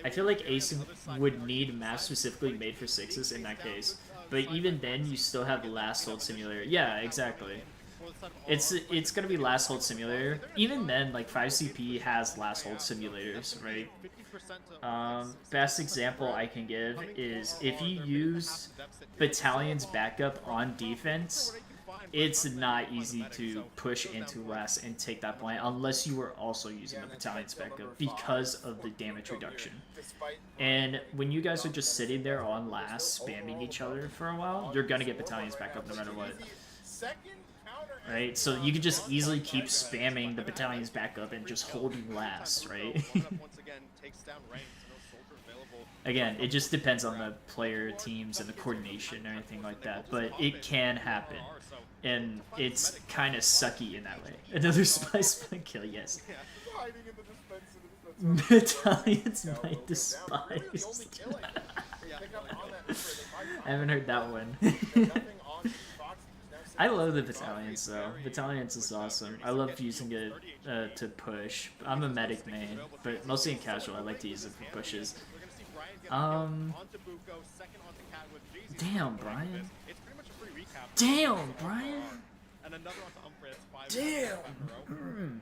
I feel like Ace would need maps specifically made for 6s in that case. But even then, you still have Last Hold Simulator. Yeah, exactly. It's gonna be Last Hold Simulator. Even then, like 5CP has Last Hold Simulators, right? Best example I can give is if you use Battalion's backup on defense, it's not easy to push into last and take that point unless you were also using the Battalion's backup because of the damage reduction. And when you guys are just sitting there on last spamming each other for a while, you're gonna get Battalion's backup no matter what. Right? So you could just easily keep spamming the Battalion's backup and just holding last, right? Again, it just depends on the player teams and the coordination and everything like that, but it can happen. And it's kind of sucky in that way. Another spice kill, yes. Battalions might despise. I haven't heard that one. I love the Battalions though. Battalions is awesome. I love using it to push. I'm a medic main, but mostly in casual. I like to use it for pushes. Damn, Brian. Damn, Brian. Damn.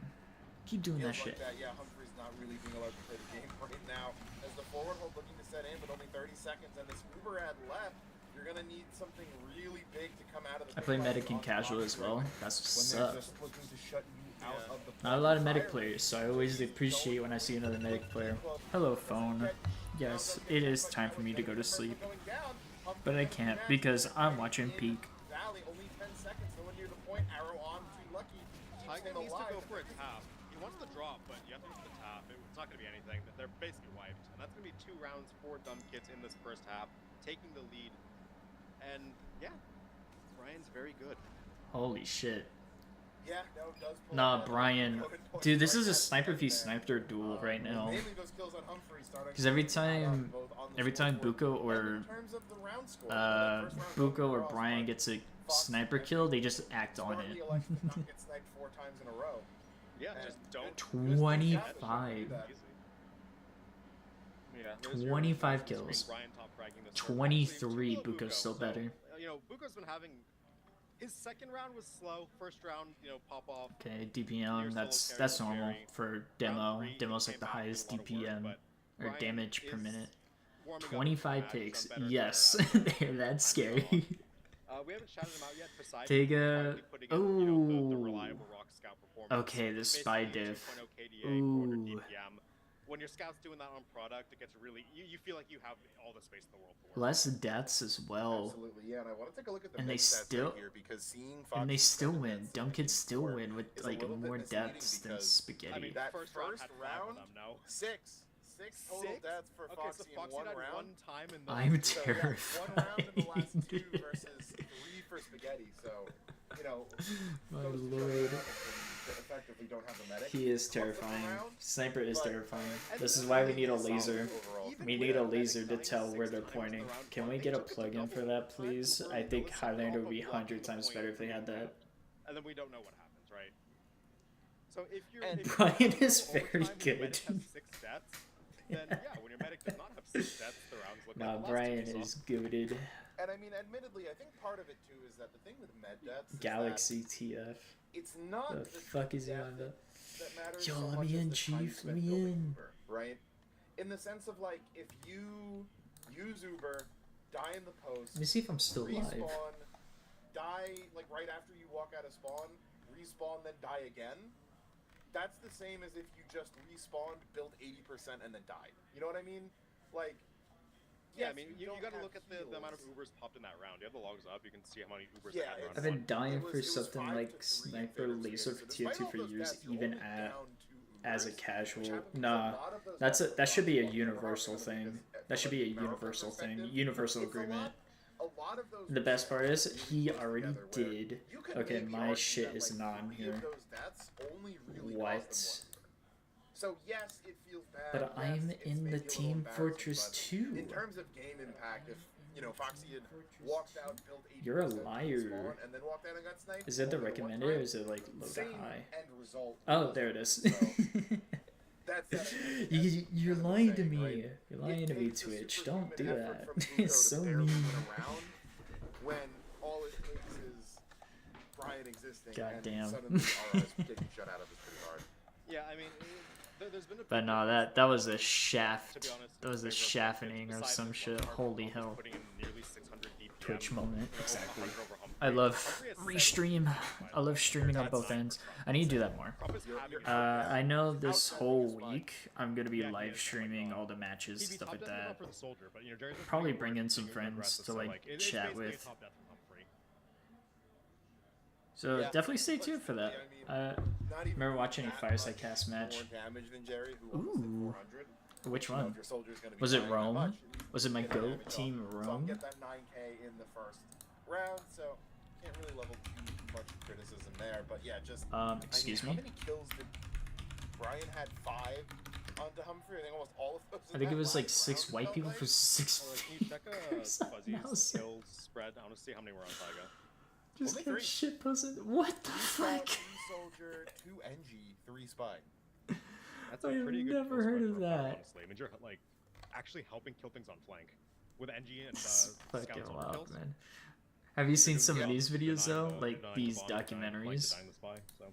Keep doing that shit. Yeah, Humphrey's not really being allowed to play the game right now. As the forward hold looking to set in, but only 30 seconds, and this Uber ad left. You're gonna need something really big to come out of the. I play medic and casual as well. That's what's up. Not a lot of medic players, so I always appreciate when I see another medic player. Hello, phone. Yes, it is time for me to go to sleep, but I can't because I'm watching Peak. Tiger needs to go for a tap. He wants the drop, but you have to go for the tap. It's not going to be anything. They're basically wiped. And that's going to be 2 rounds for Dumb Kids in this first half, taking the lead. And, yeah, Brian's very good. Holy shit. Yeah, no, does nah, Brian. Dude, this is a sniper v sniper duel right now. Because every time Buko or Brian gets a sniper kill, they just act on it. Yeah, just don't. 25. 25 kills. 23. Buko's still better. Buko's been having. His second round was slow. First round, pop off. Okay, DPM. That's normal for demo. Demo's like the highest DPM or damage per minute. 25 takes. Yes, that's scary. We haven't shouted him out yet. Besides Tega. The reliable rock scout performance. Okay, the spy diff. Ooh. When your scout's doing that on product, it gets really. You feel like you have all the space in the world for work. Less deaths as well. Absolutely, yeah. And I want to take a look at the and they still here because seeing and they still win. Dumb Kids still win with like more deaths than Spaghetti. I mean, that first round, 6 total deaths for Foxy in one round. I'm terrified. One round in the last 2 versus 3 for Spaghetti. So, my lord. Effectively don't have a medic. He is terrifying. Sniper is terrifying. This is why we need a laser. We need a laser to tell where they're pointing. Can we get a plugin for that, please? I think Highlander would be 100 times better if they had that. And then we don't know what happens, right? So if you're Brian is very good. 6 deaths, then yeah, when your medic does not have 6 deaths, the rounds look like Brian is goated. And I mean, admittedly, I think part of it too is that the thing with med deaths. Galaxy TF. It's not the fuck is he on the? Yo, so let me in, Chief. Let me in. Uber, right? In the sense of like, if you use Uber, die in the post. Let me see if I'm still respawn, alive. Die like right after you walk out of spawn, respawn, then die again. That's the same as if you just respawned, built 80%, and then died. You know what I mean? Like. Yeah, I mean, you got to look at the amount of Ubers popped in that round. You have the logs up, you can see how many Ubers they had around. I've been dying for something like Sniper Laser for tier 2 for years, even as a casual. Nah, that should be a universal thing. That should be a universal thing. Universal agreement. The best part is, he already did. Okay, my shit is not on here. What? So yes, it feels bad. But yes, I'm it's in the maybe a little Team embarrassing, Fortress but 2. in terms of game impact, if Foxy had walked out, built 80% You're a to the liar. spawn, and then walked out and got sniped, Is it the only one recommended time, or is it like low to same high? end result. Oh, there it is. So, that's that. You're Kind of lying to saying, me. right? You're lying to me, takes a Twitch. Don't do superhuman that. effort from Bluco It's to so barely mean. win a round when all it takes is Brian existing God and damn. suddenly RS getting shut out of is pretty hard. Yeah, I mean, there's been a But no, that was a shaft. to be honest, That was a in favor of shaftening or besides some this shit. one, Holy Harvey hell. putting in nearly 600 DPM, Twitch moment. Exactly. I love restream. I love streaming on both ends. I need to do that more. I know this whole week I'm gonna be live streaming all the matches, stuff like that. Probably bring in some friends to like chat with. So Yeah. definitely stay tuned for that. Not even Remember watching a that Fireside much Cast match? More damage than Jerry, who almost did Ooh. 400. Which You know, one? if your soldier's gonna be Was it dying that Rome? much, Was it my get that GOAT damage off. team So I'll Rome? get that 9k in the first round, so can't really level too much criticism there. But yeah, just Excuse I mean, me? how many kills did Brian had 5 onto Humphrey? I think almost all of those. I think it was like last 6 round, it white felt people like. for 6 Well, can you check fingers. Fuzzy's kills spread? I want to see how many were on Tyga. Just Only kept 3. shit posted. What the 3 fuck? 3 soldier, 2 NG, 3 spy. That's a I have pretty good never kill heard spread of for a fighter, that. honestly. It means you're like actually helping kill things on flank with NG and It's scouts fucking over wild, kills. man. Have you seen some of Yeah. these videos though? Denying Like the these bomb, denying the flank, documentaries? denying the spy. So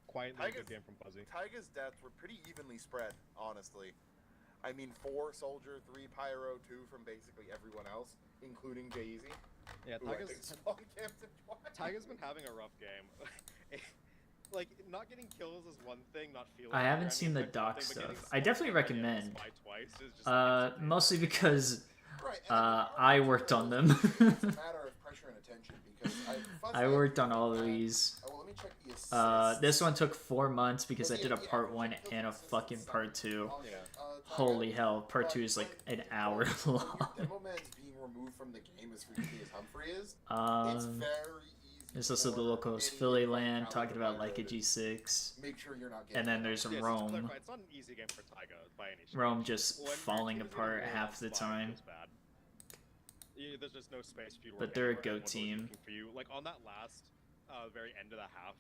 quietly Tyga's- good game from Fuzzy. Tyga's deaths were pretty evenly spread, honestly. I mean, 4 soldier, 3 pyro, 2 from basically everyone else, including Jay-Z. Yeah, who I think spawn camped him twice. Tyga's been having a rough game. Like, not getting kills is one thing, not feeling I haven't programming seen the is one doc thing, but stuff. getting I definitely spawned by the recommend. spy twice is just like, Mostly because Right, and I worked on them. It's a matter of pressure and attention because I worked on all of these. Oh, well, let me check the assists. This one took 4 months because I did a part 1 and a fucking part 2. Yeah. Holy hell, part 2 is like an hour long. Demo man's being removed from the game as frequently as Humphrey is. It's Um, very easy. there's also the for locals any Philly fucking Land caliber talking about like a pyro to G6, Make sure you're not getting and then there's yeah, so to Rome. clarify, it's not an easy game for Tyga by any stretch. Rome just When your falling team is apart getting half the spy, it time. feels bad. There's just no space for you to But work they're a anywhere, go everyone's always team. looking for you. Like on that last, very end of the half,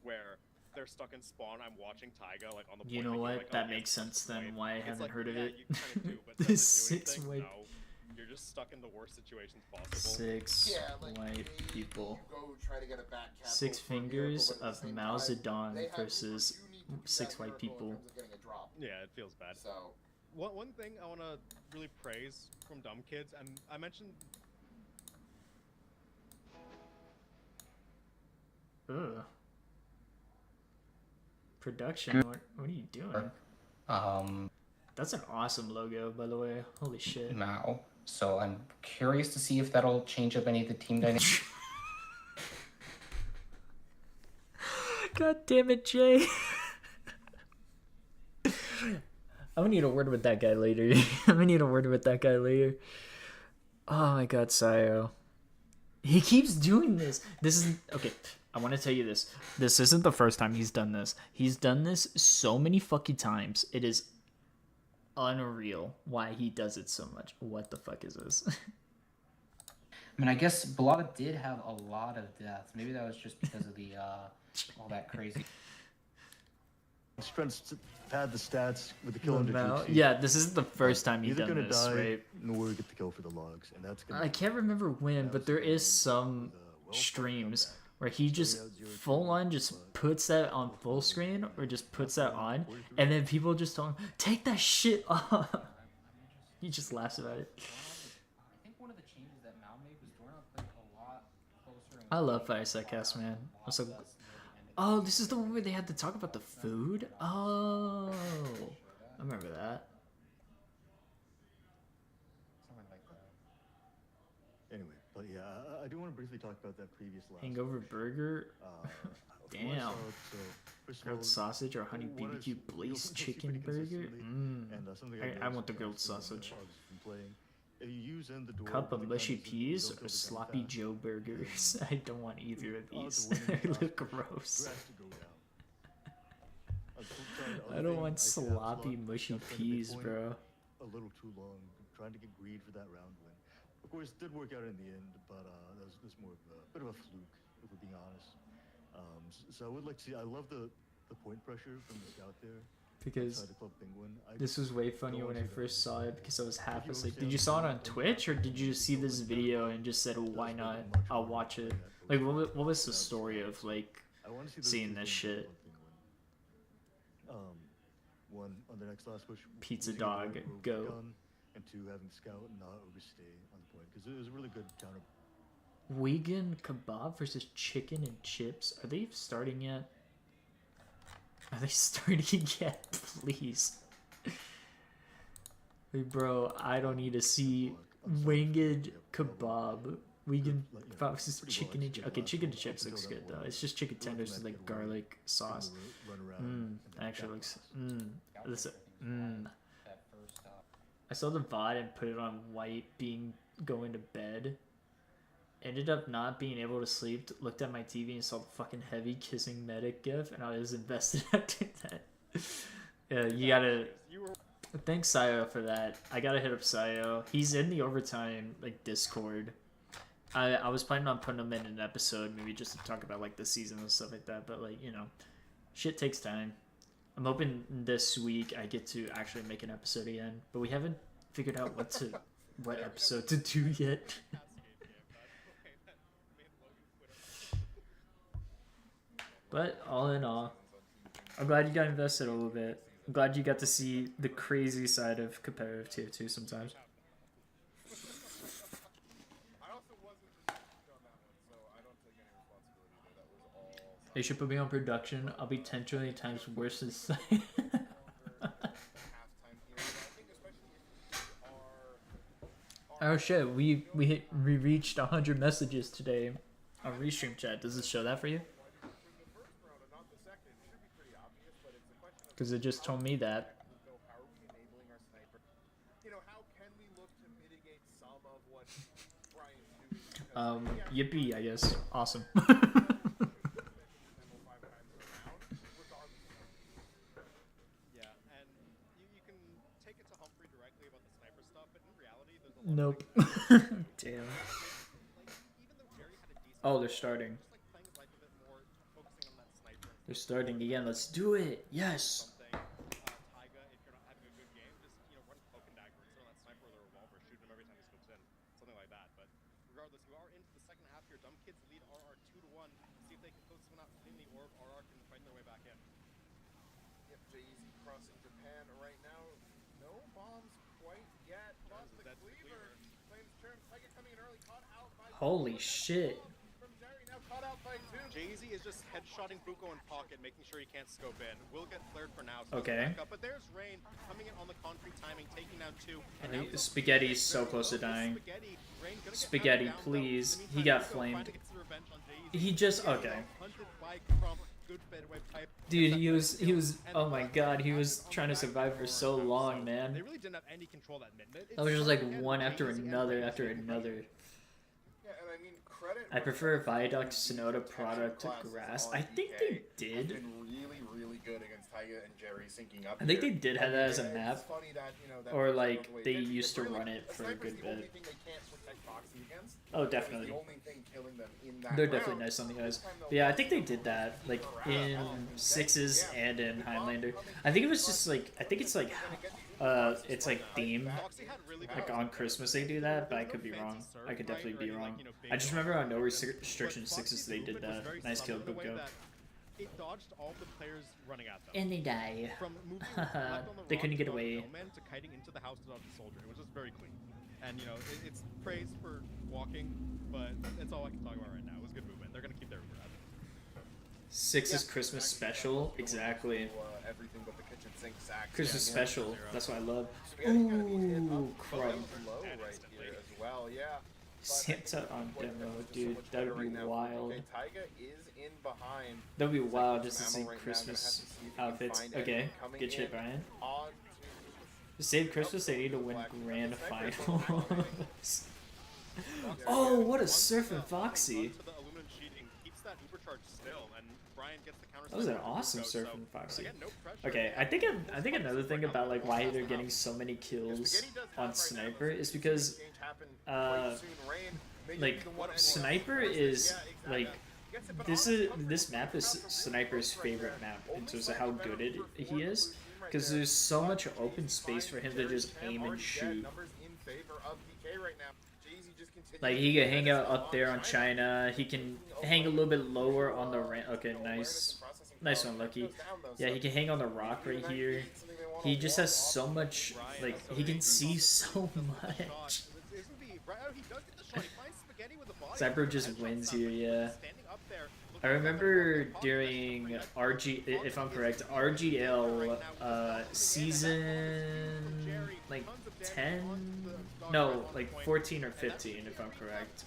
where they're stuck in spawn, I'm watching Tyga like on the. You point, know thinking, what? like, that oh, makes yes, sense that's then right. why I It's haven't like, heard of yeah, it. You kind of do, but The does it do 6 anything? white, No. You're just stuck in the worst situations possible. 6 Yeah, like white maybe people. you go try to get a back cap 6 over here, fingers but at the of same Mao time, Zedong they have versus you need to do 6 that white miracle in people. terms of getting a drop. Yeah, it feels bad. So One thing I want to really praise from Dumb Kids, and I mentioned. Ugh. Production, what are you doing? That's an awesome logo, by the way. Holy shit. Now, so I'm curious to see if that'll change up any of the team dynamics. God damn it, Jay. I'm gonna need a word with that guy later. I'm gonna need a word with that guy later. Oh my god, Sayo. He keeps doing this. This is okay. I want to tell you this. This isn't the first time he's done this. He's done this so many fucking times. It is unreal why he does it so much. What the fuck is this? I mean, I guess Balata did have a lot of deaths. Maybe that was just because of the all that crazy. Trying to pad the stats with the kill under GC. Yeah, this isn't the first time he's Either done gonna this, die, right? nor get the kill for the logs, and that's gonna. I can't remember when, but there is some streams where he just full on just puts that on full screen or just puts that on, and then people just tell him, take that shit off. He just laughs about it. I think one of the changes that Mal made was Dorna played a lot closer. I love Fireside Cast, man. Also, oh, this is the one where they had to talk about the food? Oh, I remember that. Something like that. Anyway, but yeah, I do want to briefly talk about that previous last. Hangover burger, From what I damn. saw, so, first of grilled all, sausage or honey what I've BBQ seen- blaze you'll see chicken pretty burger. consistently, and, something I noticed want the grilled from, sausage. from playing, if you use in the door Cup with of the mushy guns, peas don't or kill the gun sloppy fast. Joe burgers. I don't want either of Odds these. of winning They the look draft gross. drastically go down. I don't want sloppy, mushy peas, bro. A little too long, trying to get greed for that round win. Of course, it did work out in the end, but that was more of a bit of a fluke, if we're being honest. So I would like to see. I love the point pressure from the scout there. Because The Club Penguin. this was way funnier when I first saw it because I was half asleep. Did you saw it on Twitch or did you just see this video and just said, oh, why not? I'll watch it. Like, what was the story of, like, seeing this shit? One, on the next last push, Pizza Dog, go. And two, having Scout not overstay on the point, because it was a really good counter. Vegan kebab versus chicken and chips. Are they starting yet? Are they starting yet? Please. Hey, bro, I don't need to see winged kebab. Vegan kebab versus chicken and okay, chicken and chips looks good though. It's just chicken tenders with like garlic sauce. Actually looks. I saw the VOD and put it on white going to bed. Ended up not being able to sleep. Looked at my TV and saw the fucking heavy kissing medic gif, and I was invested after that. Yeah, you gotta. Thanks Sayo for that. I gotta hit up Sayo. He's in the overtime like Discord. I was planning on putting him in an episode, maybe just to talk about like the season and stuff like that. But like, you know, shit takes time. I'm hoping this week I get to actually make an episode again, but we haven't figured out what episode to do yet. But all in all, I'm glad you got invested a little bit. I'm glad you got to see the crazy side of competitive tier 2 sometimes. They should put me on production. I'll be 10 trillion times worse than Oh shit, we reached 100 messages today on Restream chat. Does it show that for you? Because it just told me that. Yippee, I guess. Awesome. Nope. Damn. Oh, they're starting. They're starting again. Let's do it. Yes. Holy shit. Jay-Z is just headshotting Buko in pocket, making sure he can't scope in. Will get flared for now. So okay. But there's Rain coming in on the concrete timing, taking down two. And Spaghetti's so close to dying. Spaghetti, please. He got flamed. He just okay. Dude, he was oh my god, he was trying to survive for so long, man. They really didn't have any control that mid. That was just like one after another after another. I prefer Viaduct Sonoda product to Grass. I think they did. Been really good against Taiga and Jerry syncing up. I think they did have that as a map, or like they used to run it for a good bit. Oh, definitely. They're definitely nice on the eyes. But yeah, I think they did that like in Sixes and in Highlander. I think it was just like it's like themed. Like on Christmas they do that, but I could be wrong. I could definitely be wrong. I just remember on No Restriction Sixes they did that. Nice kill, good go. It dodged all the players running at them. And they die. From moving they couldn't get away. No man to kiting into the house to dodge the soldier. It was just very clean. And you know, it's praise for walking, but that's all I can talk about right now. It was good movement. They're gonna keep their grab. Six's Christmas special, exactly. Everything but the kitchen sink sack. Christmas special. That's what I love. Ooh, crud. Santa on demo, dude. That would be wild. That would be wild just to see Christmas outfits. Okay, good shit, Brian. To save Christmas, they need to win grand finals. Oh, what a surf and Foxy. Brian gets the counter. That was an awesome surf from Foxy. Okay, I think another thing about like why they're getting so many kills on Sniper is because like Sniper is like this map is Sniper's favorite map in terms of how good he is, because there's so much open space for him to just aim and shoot. Like he can hang out up there on China. He can hang a little bit lower on the ramp. Okay, nice one, Lucky. Yeah, he can hang on the rock right here. He just has so much. Like he can see so much. Cypher just wins here. Yeah. I remember during RG, if I'm correct, RGL season like 10, no, like 14 or 15, if I'm correct.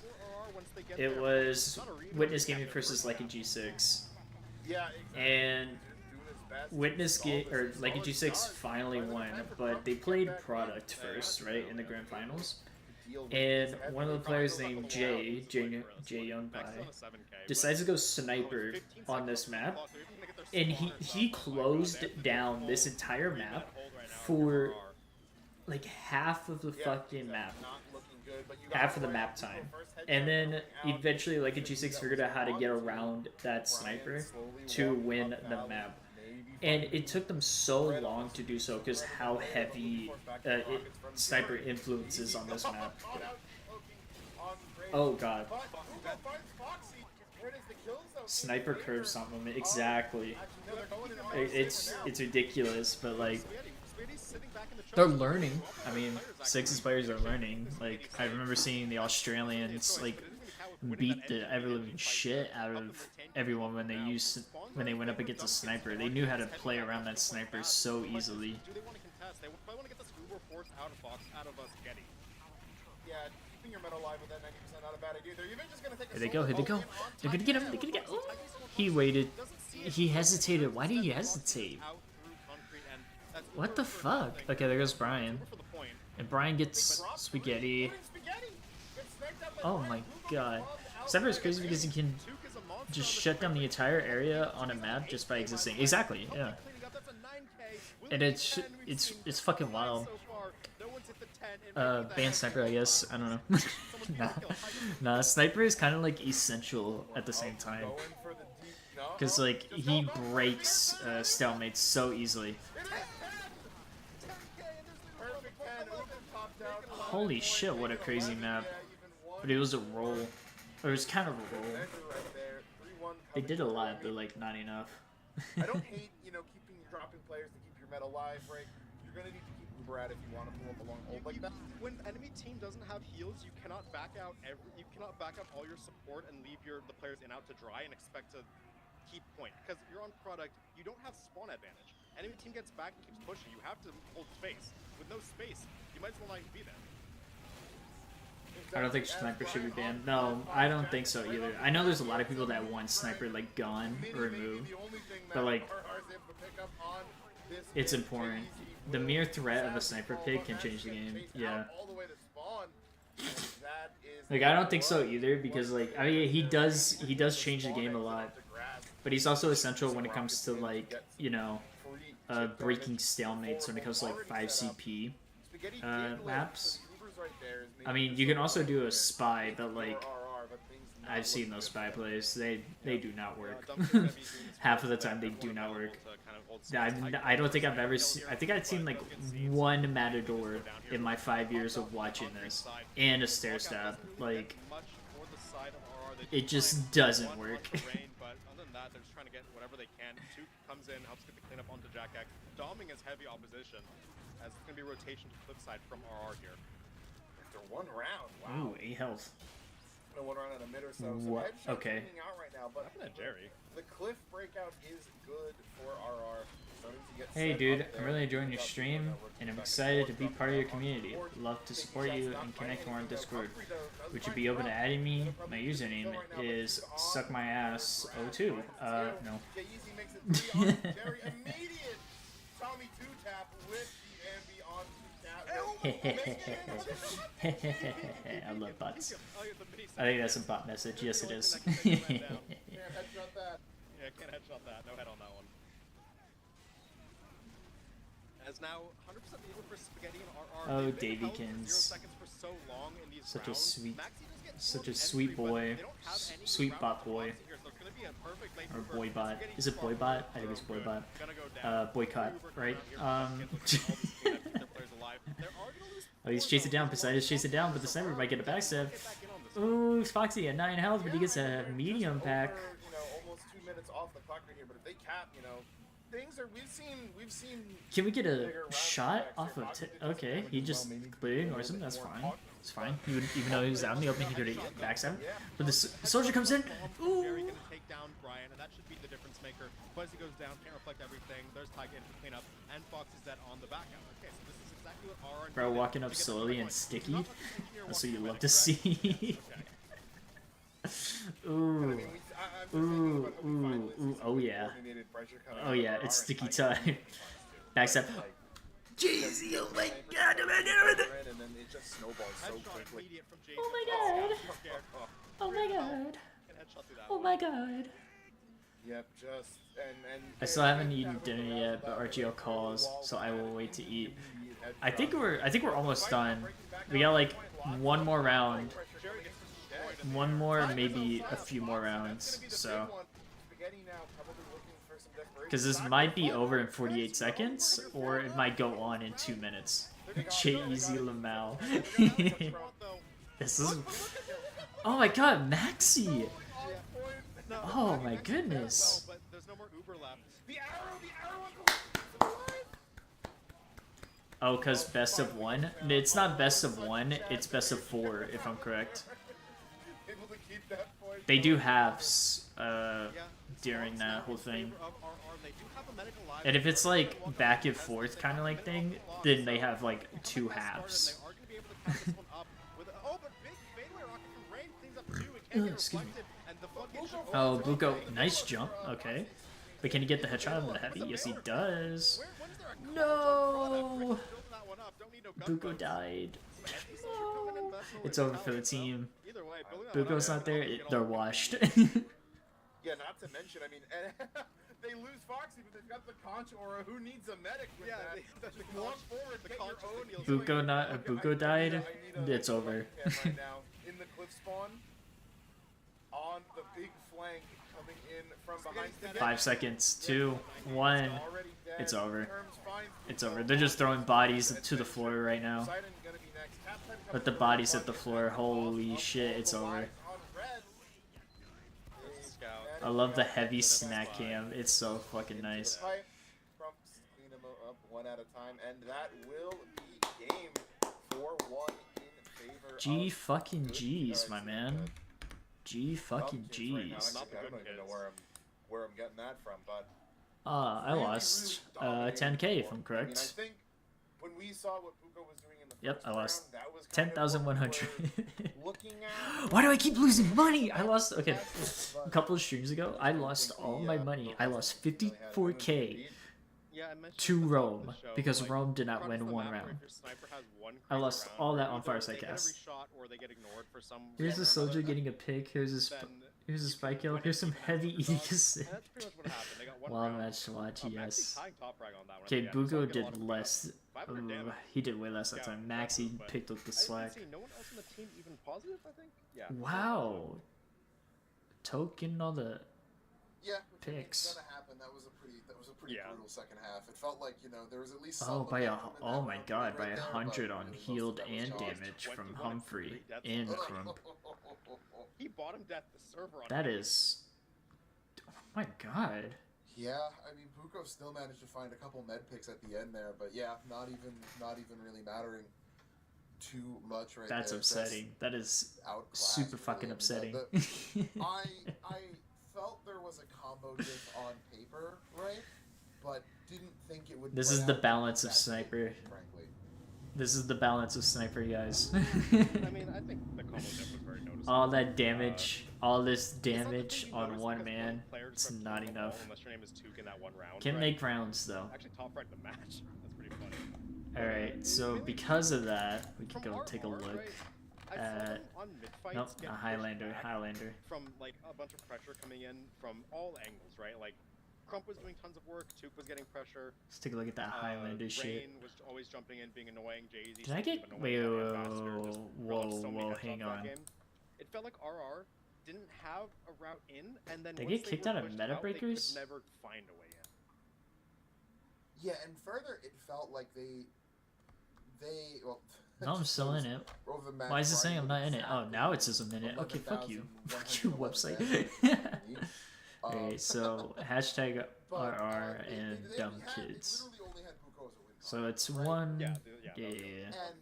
It was Witness Gaming versus Lucky G6, and Witness or Lucky G6 finally won, but they played Product first, right, in the grand finals. And one of the players named Jay Young Pie decides to go Sniper on this map, and he closed down this entire map for like half of the fucking map, half of the map time, and then eventually like a G6 figured out how to get around that Sniper to win the map. And it took them so long to do so because how heavy Sniper influences on this map. Oh god. Sniper curves something. Exactly. It's ridiculous, but like they're learning. I mean, Six's players are learning. Like I remember seeing the Australians like beat the ever living shit out of everyone when they went up against a Sniper. They knew how to play around that Sniper so easily. Do they want to contest? They probably want to get this Uber force out of Fox, out of Getty. Yeah, keeping your metal alive with that 90% not a bad idea. They're even just gonna take a Here they go, here they go. They're gonna get him, they're gonna get him. He waited. He hesitated. Why did he hesitate? What the fuck? Okay, there goes Brian. And Brian gets Spaghetti. Oh my god. Sniper is crazy because he can just shut down the entire area on a map just by existing. Exactly, yeah. And it's fucking wild. Ban Sniper, I guess. I don't know. nah, Sniper is kind of like essential at the same time. Because like he breaks stalemates so easily. Holy shit, what a crazy map. But it was a roll. Or it was kind of a roll. They did a lot, but like not enough. I don't hate, dropping players to keep your meta alive, right? You're gonna need to keep Uber at if you want to pull up along hold like that. When enemy team doesn't have heals, you cannot back out all your support and leave the players in out to dry and expect to keep point. Because you're on Product, you don't have spawn advantage. Enemy team gets back and keeps pushing. You have to hold space. With no space, you might as well not even be there. I don't think Sniper should be banned. No, I don't think so either. I know there's a lot of people that want Sniper like gone or removed, but like it's important. The mere threat of a Sniper pick can change the game. Yeah. Like I don't think so either because like I mean he does change the game a lot, but he's also essential when it comes to like breaking stalemates when it comes to like 5 CP maps. I mean, you can also do a spy, but like I've seen those spy plays. They do not work. Half of the time, they do not work. I don't think I've ever seen. I think I've seen like one Matador in my 5 years of watching this, and a stair stab. Like it just doesn't work. But other than that, they're just trying to get whatever they can. Tuke comes in, helps get the cleanup onto Jack X. Doming is heavy opposition, as it's going to be rotation to Cliffside from RR here. After one round, wow. Ooh, 8 health. One round and a mid or so. What? Okay. Out right now, but Jerry. The cliff breakout is good for RR. Hey dude, I'm really enjoying your stream, and I'm excited to be part of your community. Love to support you and connect more on Discord. Would you be open to adding me? My username is suckmyass02. No. I love bots. I think that's a bot message. Yes, it is. Yeah, Yeah, can't headshot that. No head on that one. As now 100% leader for Spaghetti and RR. Oh, They've been held for 0 Davykins. seconds for so long in these Such a rounds. sweet, Maxi does get such a entry, sweet but boy, they don't have any sweet round bot boy, options here, so it's gonna be a perfect lane or for boy bot. Spaghetti Is it boy Spark. bot? I think it's boy Good. bot. Gonna go down. Boycott, Uber right? around here, but get all these cleanup, keep their players alive. They are gonna lose Oh, he's 4 chasing though. down. Poseidon's chasing down, but the sniper might get a backstab. Get back in on this one. Ooh, Foxy at 9 health, but he gets a medium pack. Over, you know, almost 2 minutes off the clock right here, but if they cap, you know, things are we've seen. Can we get a bigger round shot attacks off here. of? Foxy did just Okay, damage he as well, just maybe completely a little ignores him. bit That's more fine. cautious. It's fine. Even though he was out in the open, he could have backstab. Yeah. But the soldier comes in. Ooh. Jerry Ooh. gonna take down Brian, and that should be the difference maker. But as he goes down, can't reflect everything. There's Tyga in for cleanup, and Fox is dead on the back out. Okay, so this is exactly what RR Bro, needed walking to up get the slowly and point. sticky. Not much engineer That's what you walking love away, to correct? see. Okay. Ooh. Ooh, ooh, ooh, oh yeah. Oh yeah, it's sticky time. Backstab. Jeezy, oh my god, And then it just snowballs so Headshot quickly. immediate from Jay. Oh my god. Scared. Oh my god. Can headshot through that Oh one. my god. Yep, just and I still haven't eaten dinner yet, but RGL calls, so I will wait to eat. I think we're almost done. We got like one more round. Jerry gets destroyed. One more, maybe a few more rounds. So, because this might be over in 48 seconds, or it might go on in 2 minutes. Jay-Z Lamau. This is. Oh my god, Maxi! Oh my goodness. But there's no more Uber left. Oh, because best of one? It's not best of one, it's best of 4, if I'm correct. They do halves during that whole thing. And if it's like back and forth kind of like thing, then they have like 2 halves. Excuse me. Oh, Buko, nice jump. Okay. But can he get the headshot on the heavy? Yes, he does. No! Buko died. It's over for the team. Buko's not there. They're washed. Yeah, not to mention, I mean, they lose Foxy, but they've got the Conch Aura. Who needs a medic with that? the Walk forward, the get your Conch own. Buko not. Buko died. It's over. Right now, in the cliff spawn, on the big flank, coming in from behind. 5 seconds. 2, 1. Already dead. It's over. Terms finds It's Buko. over. They're just throwing bodies to the floor right now. Poseidon gonna be next. Captain But the comes bodies in at the bucket floor. and Holy off shit, of it's the over. lines on red. I love the heavy snack cam. It's so fucking nice. Pipe from clean them up one at a time, and that will be game 4-1 in favor G of fucking good G's, my cards. man. G fucking Dumb kids right now. G's. I don't even know where I'm getting that from, but I lost 10k if I'm I mean, I correct. think when we saw what Buko was doing in the Yep, first I lost round, that was kind of 10,100. what we were looking at. Why do I keep losing money? I lost, okay, a couple of streams ago, I lost all my money. I lost 54k Yeah, I mentioned to this on Rome the show, because like, Rome did not across win the one map, round. if your sniper has one I crit lost round, all that on either Fireside they get Cast. every shot or they get ignored for some Here's a reason or soldier another, getting a pick. Here's a then here's a you spike can kill. win Here's some even after heavy the eating dodge, assist. and that's pretty much what happened. They got one Wild round. match to watch, Maxi yes. tying top frag on that one at Okay, the end, so Buko I get a lot did of less. 500 damage. He did way less that Yeah, time. that's Maxi good, but picked up the I didn't slack. see no one else on the team even positive, I think. Yeah. Wow. Token all the Yeah, picks. It's gonna happen. That was a pretty Yeah. brutal second half. It felt like, you know, there was at least Oh, some by a momentum in oh that my round god, right by there, 100 but on most of healed that was and lost. damage from 21 Humphrey free deaths in on Crump. He bottom death the server on That him. is. Oh my god. Yeah, I mean, Buko still managed to find a couple med picks at the end there, but yeah, not even really mattering too much right That's there. upsetting. That is Outclassed, super fucking really. upsetting. I felt there was a combo diff on paper, right? But didn't think it would. This play is the out balance of that Sniper. way, frankly. This is the balance of Sniper, guys. I mean, I think the combo dip was very noticeable. All that damage, all this It's not the thing damage you on notice one because man, players it's start not playing the enough. ball Unless your name is Tuke in that one round. Can right? make rounds though. Actually, top fragged the match. That's pretty funny. Alright, so because of that, we can From go take a RR, look. right, I saw them on mid-fights Nope, get a pushed Highlander. back Highlander. from like a bunch of pressure coming in from all angles, right? Like Crump was doing tons of work, Toop was getting pressure. Let's take a look at that Highlander shit. Rain was always jumping in, being annoying. Jay-Z. Did I get? Wait, whoa, hang on. It felt like RR didn't have a route in, and then They once get kicked out of Meta they Breakers? could never find a way in. Yeah, and further, it felt like they well. No, I'm still in it. over the match Why is it saying I'm not in it? Oh, now it says I'm in it. Okay, fuck you. Fuck you, website. Alright, so hashtag RR and dumb kids. So it's one. Yeah.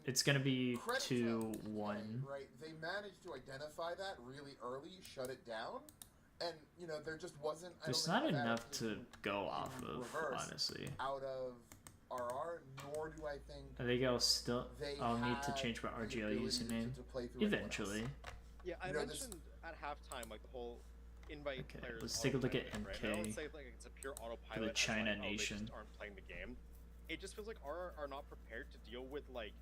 It's gonna be Credit 2-1. Right, they managed to identify that really early, shut it down, and you know there just wasn't. There's not enough to go off of, honestly. Out of RR, nor do I think. I think I'll need to had change my the RGL ability username to play through anyone else. eventually. Yeah, I You know, mentioned at halftime like the whole invite Okay, players. let's take a look at autopilot, right? MK I don't say like it's a pure autopilot. as, China like, oh, they Nation. just aren't playing the game. It just feels like RR are not prepared to deal with like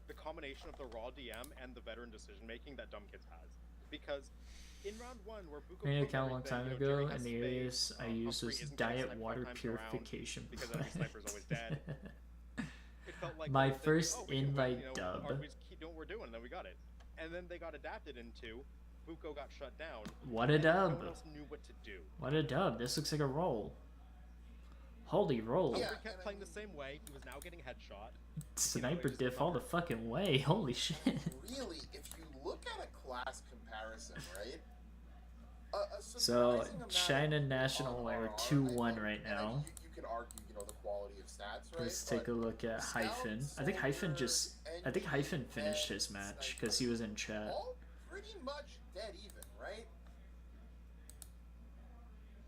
the combination of the raw DM and the veteran decision making that Dumb Kids has. Because in round one, where Buko Made an proved account a long everything, time you know, Jerry ago, has and the spades, alias I used Humphrey was isn't getting Diet sniped Water 5 times Purification around because every sniper's always dead. It felt like My they were thinking, first oh, we can win, invite you know, dub. or we just keep doing what we're doing, and then we got it. And then they got adapted into Buko got shut down. What a and dub! No one else knew what to do. What a dub! This looks like a roll. Holy roll! Yeah. Humphrey kept playing the same way. He was now getting headshot. Sniper just diff all the number. fucking way. Holy shit! Really, if you look at a class comparison, right? A So surprising amount China of National on are RR, 2-1 I right think, and now. You could argue, you know, the quality of stats, right? Let's take a look at Scout, Hyphen. I think Hyphen Soldier, I think Hyphen NG, finished his and match Sniper. because he was in chat. All pretty much dead even, right?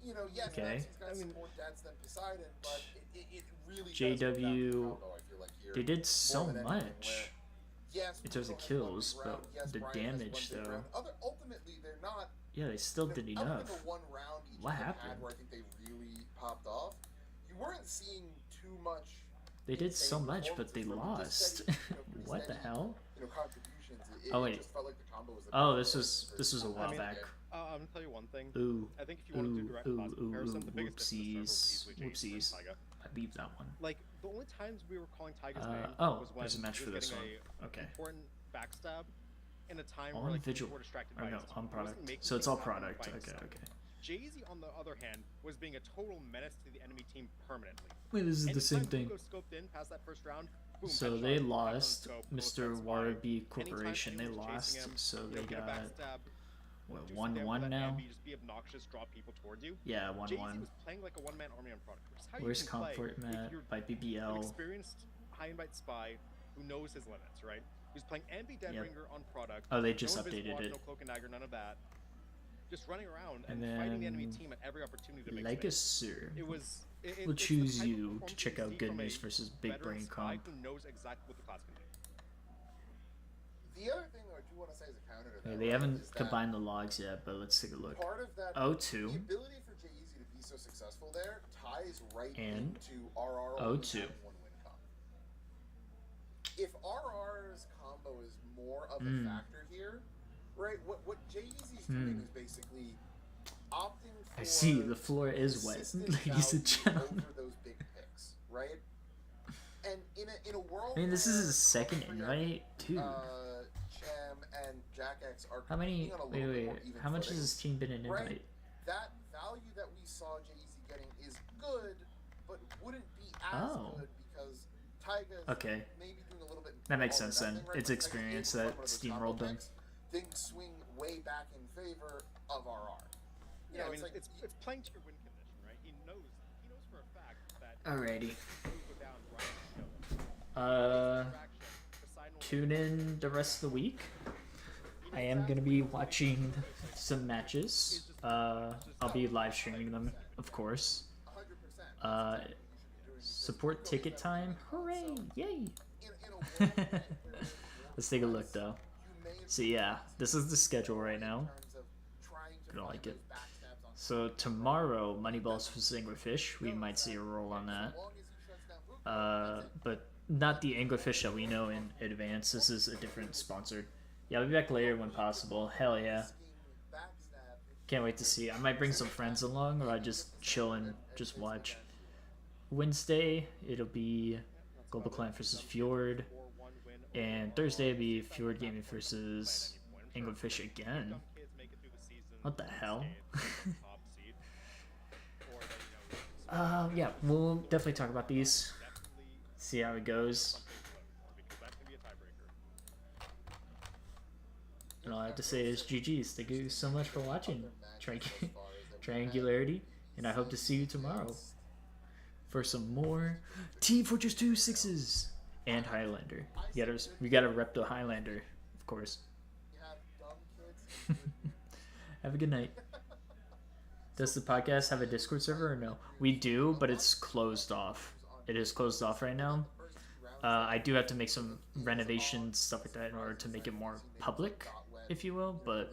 You know, yes, Okay. Maxie's got some more deaths than Poseidon, but it really does JW, come down to the combo, I feel like, here, They did so more than anything, much. where, yes, in terms of Buko has kills, won big round, but yes, the Brian has won damage, big though. round. Ultimately, they're not. Yeah, they still You know, did other enough. than the one round each What of them happened? had where I think they really popped off. You weren't seeing too much. They did so insane much, but they performances, lost. but just steady, you know, What the steady, hell? You know, contributions. Oh, It wait. just felt like the combo was. Oh, this was a while I mean, back. I'm gonna tell you one thing. Ooh, I think if you want to do direct class comparison, the biggest difference whoopsies, was easily whoopsies. Taiga. I leave that one. Like the only times we were calling Taiga's name Oh, was when there's a match he for was this getting one. a Okay. important backstab in a time On where like Vigil. people were distracted Or by no, his team. on He wasn't product. making So it's things all happen product. by Okay, himself. okay. Jay-Z, on the other hand, was being a total menace to the enemy team permanently. Wait, this is the same Anytime thing. Buko scoped in past that first round, boom, So headshot, they back on lost. scope, Mr. close up Warabi spy. Corporation, Anytime they he was chasing lost. him, So you they know, get a got backstab, what, do some 1-1 damage with that now? ambi, just be obnoxious, draw people towards you. Yeah, Jay-Z 1-1. was playing like a one-man army on product, which is how Where's you can play Comfort if Mat you're by an BBL? experienced high-invite spy who knows his limits, right? Who's playing Ambi Deadringer on product. Oh, they just no Invis updated block, it. No cloak and dagger, none of that. Just running around and, And fighting the enemy then team at every opportunity to make space. Legacy. It was. We'll it's the choose type of you to performance check you out see Good from a News versus Big veteran Brain spy Comp. who knows exactly what the class can do. The other thing I do want to say as a counter to that. Yeah, they right, haven't is that combined the logs yet, but let's take a look. Part of that. 0-2. The ability for Jay-Z to be so successful there ties right And into RR 0-2. having one win comp. If RR's combo is more of a factor here, right? What Jay-Z's doing is basically opting for. I see, the floor is wet, consistent ladies and value gentlemen. over those big picks, right? And in a world. I mean, this is where his second Freya, invite, too. Cham and Jack X are How many? competing on a Wait, little bit wait. more even How much has footing. this team been in Right. invite? That value that we saw Jay-Z getting is good, but wouldn't be as Oh. good because Tyga's Okay. maybe doing a little bit. That makes all or sense then. nothing, right? It's But Tyga's experience able to that run one of those steamrolled combo them. picks, things swing way back in favor of RR. You Yeah, know, I mean, like it's playing to your win condition, right? He knows for a fact that. Alrighty. if you go down, Brian will kill him. Tune in the rest of the week. I am gonna be watching some matches. I'll be live streaming them, of course. 100%. Support ticket time. Hooray! Yay! In a world where Let's take a look though. you may So yeah, this is the schedule right now. in terms of trying to I don't find like it. those backstabs on So tomorrow, Moneyball's for Anglerfish. We might see a roll on that. as long as he shuts down Buko, But not the anglerfish that we know in advance. This is a different sponsored Yeah, I'll be back later when possible. Hell yeah. Can't wait to see. I might bring some friends along, or I just chill and just watch. Wednesday, it'll be Global Clan versus Fjord. And Thursday, it'll be Fjord Gaming versus Anglerfish again. What the hell? Yeah, we'll definitely talk about these. See how it goes. And all I have to say is GG's. Thank you so much for watching Triangularity, and I hope to see you tomorrow for some more Team Fortress 2 6s and Highlander. We gotta rep the Highlander, of course. Have a good night. Does the podcast have a Discord server or no? We do, but it's closed off. It is closed off right now. I do have to make some renovations, stuff like that, in order to make it more public, if you will, but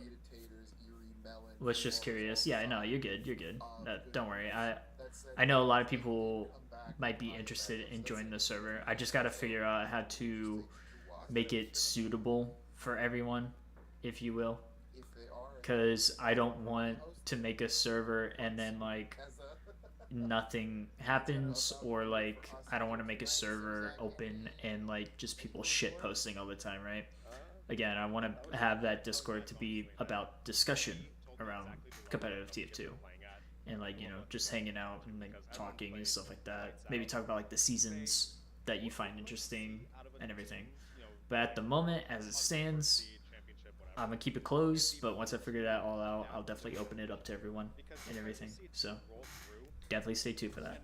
was just curious. Yeah, no, you're good. You're good. Don't worry. I know a lot of people might be interested in joining the server. I just got to figure out how to make it suitable for everyone, if you will, because I don't want to make a server and then like nothing happens, or like I don't want to make a server open and like just people shit posting all the time, right? Again, I want to have that Discord to be about discussion around competitive TF2 and like, you know, just hanging out and like talking and stuff like that. Maybe talk about like the seasons that you find interesting and everything. But at the moment, as it stands, I'm gonna keep it closed, but once I figure that all out, I'll definitely open it up to everyone and everything. So definitely stay tuned for that.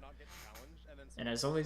And as always,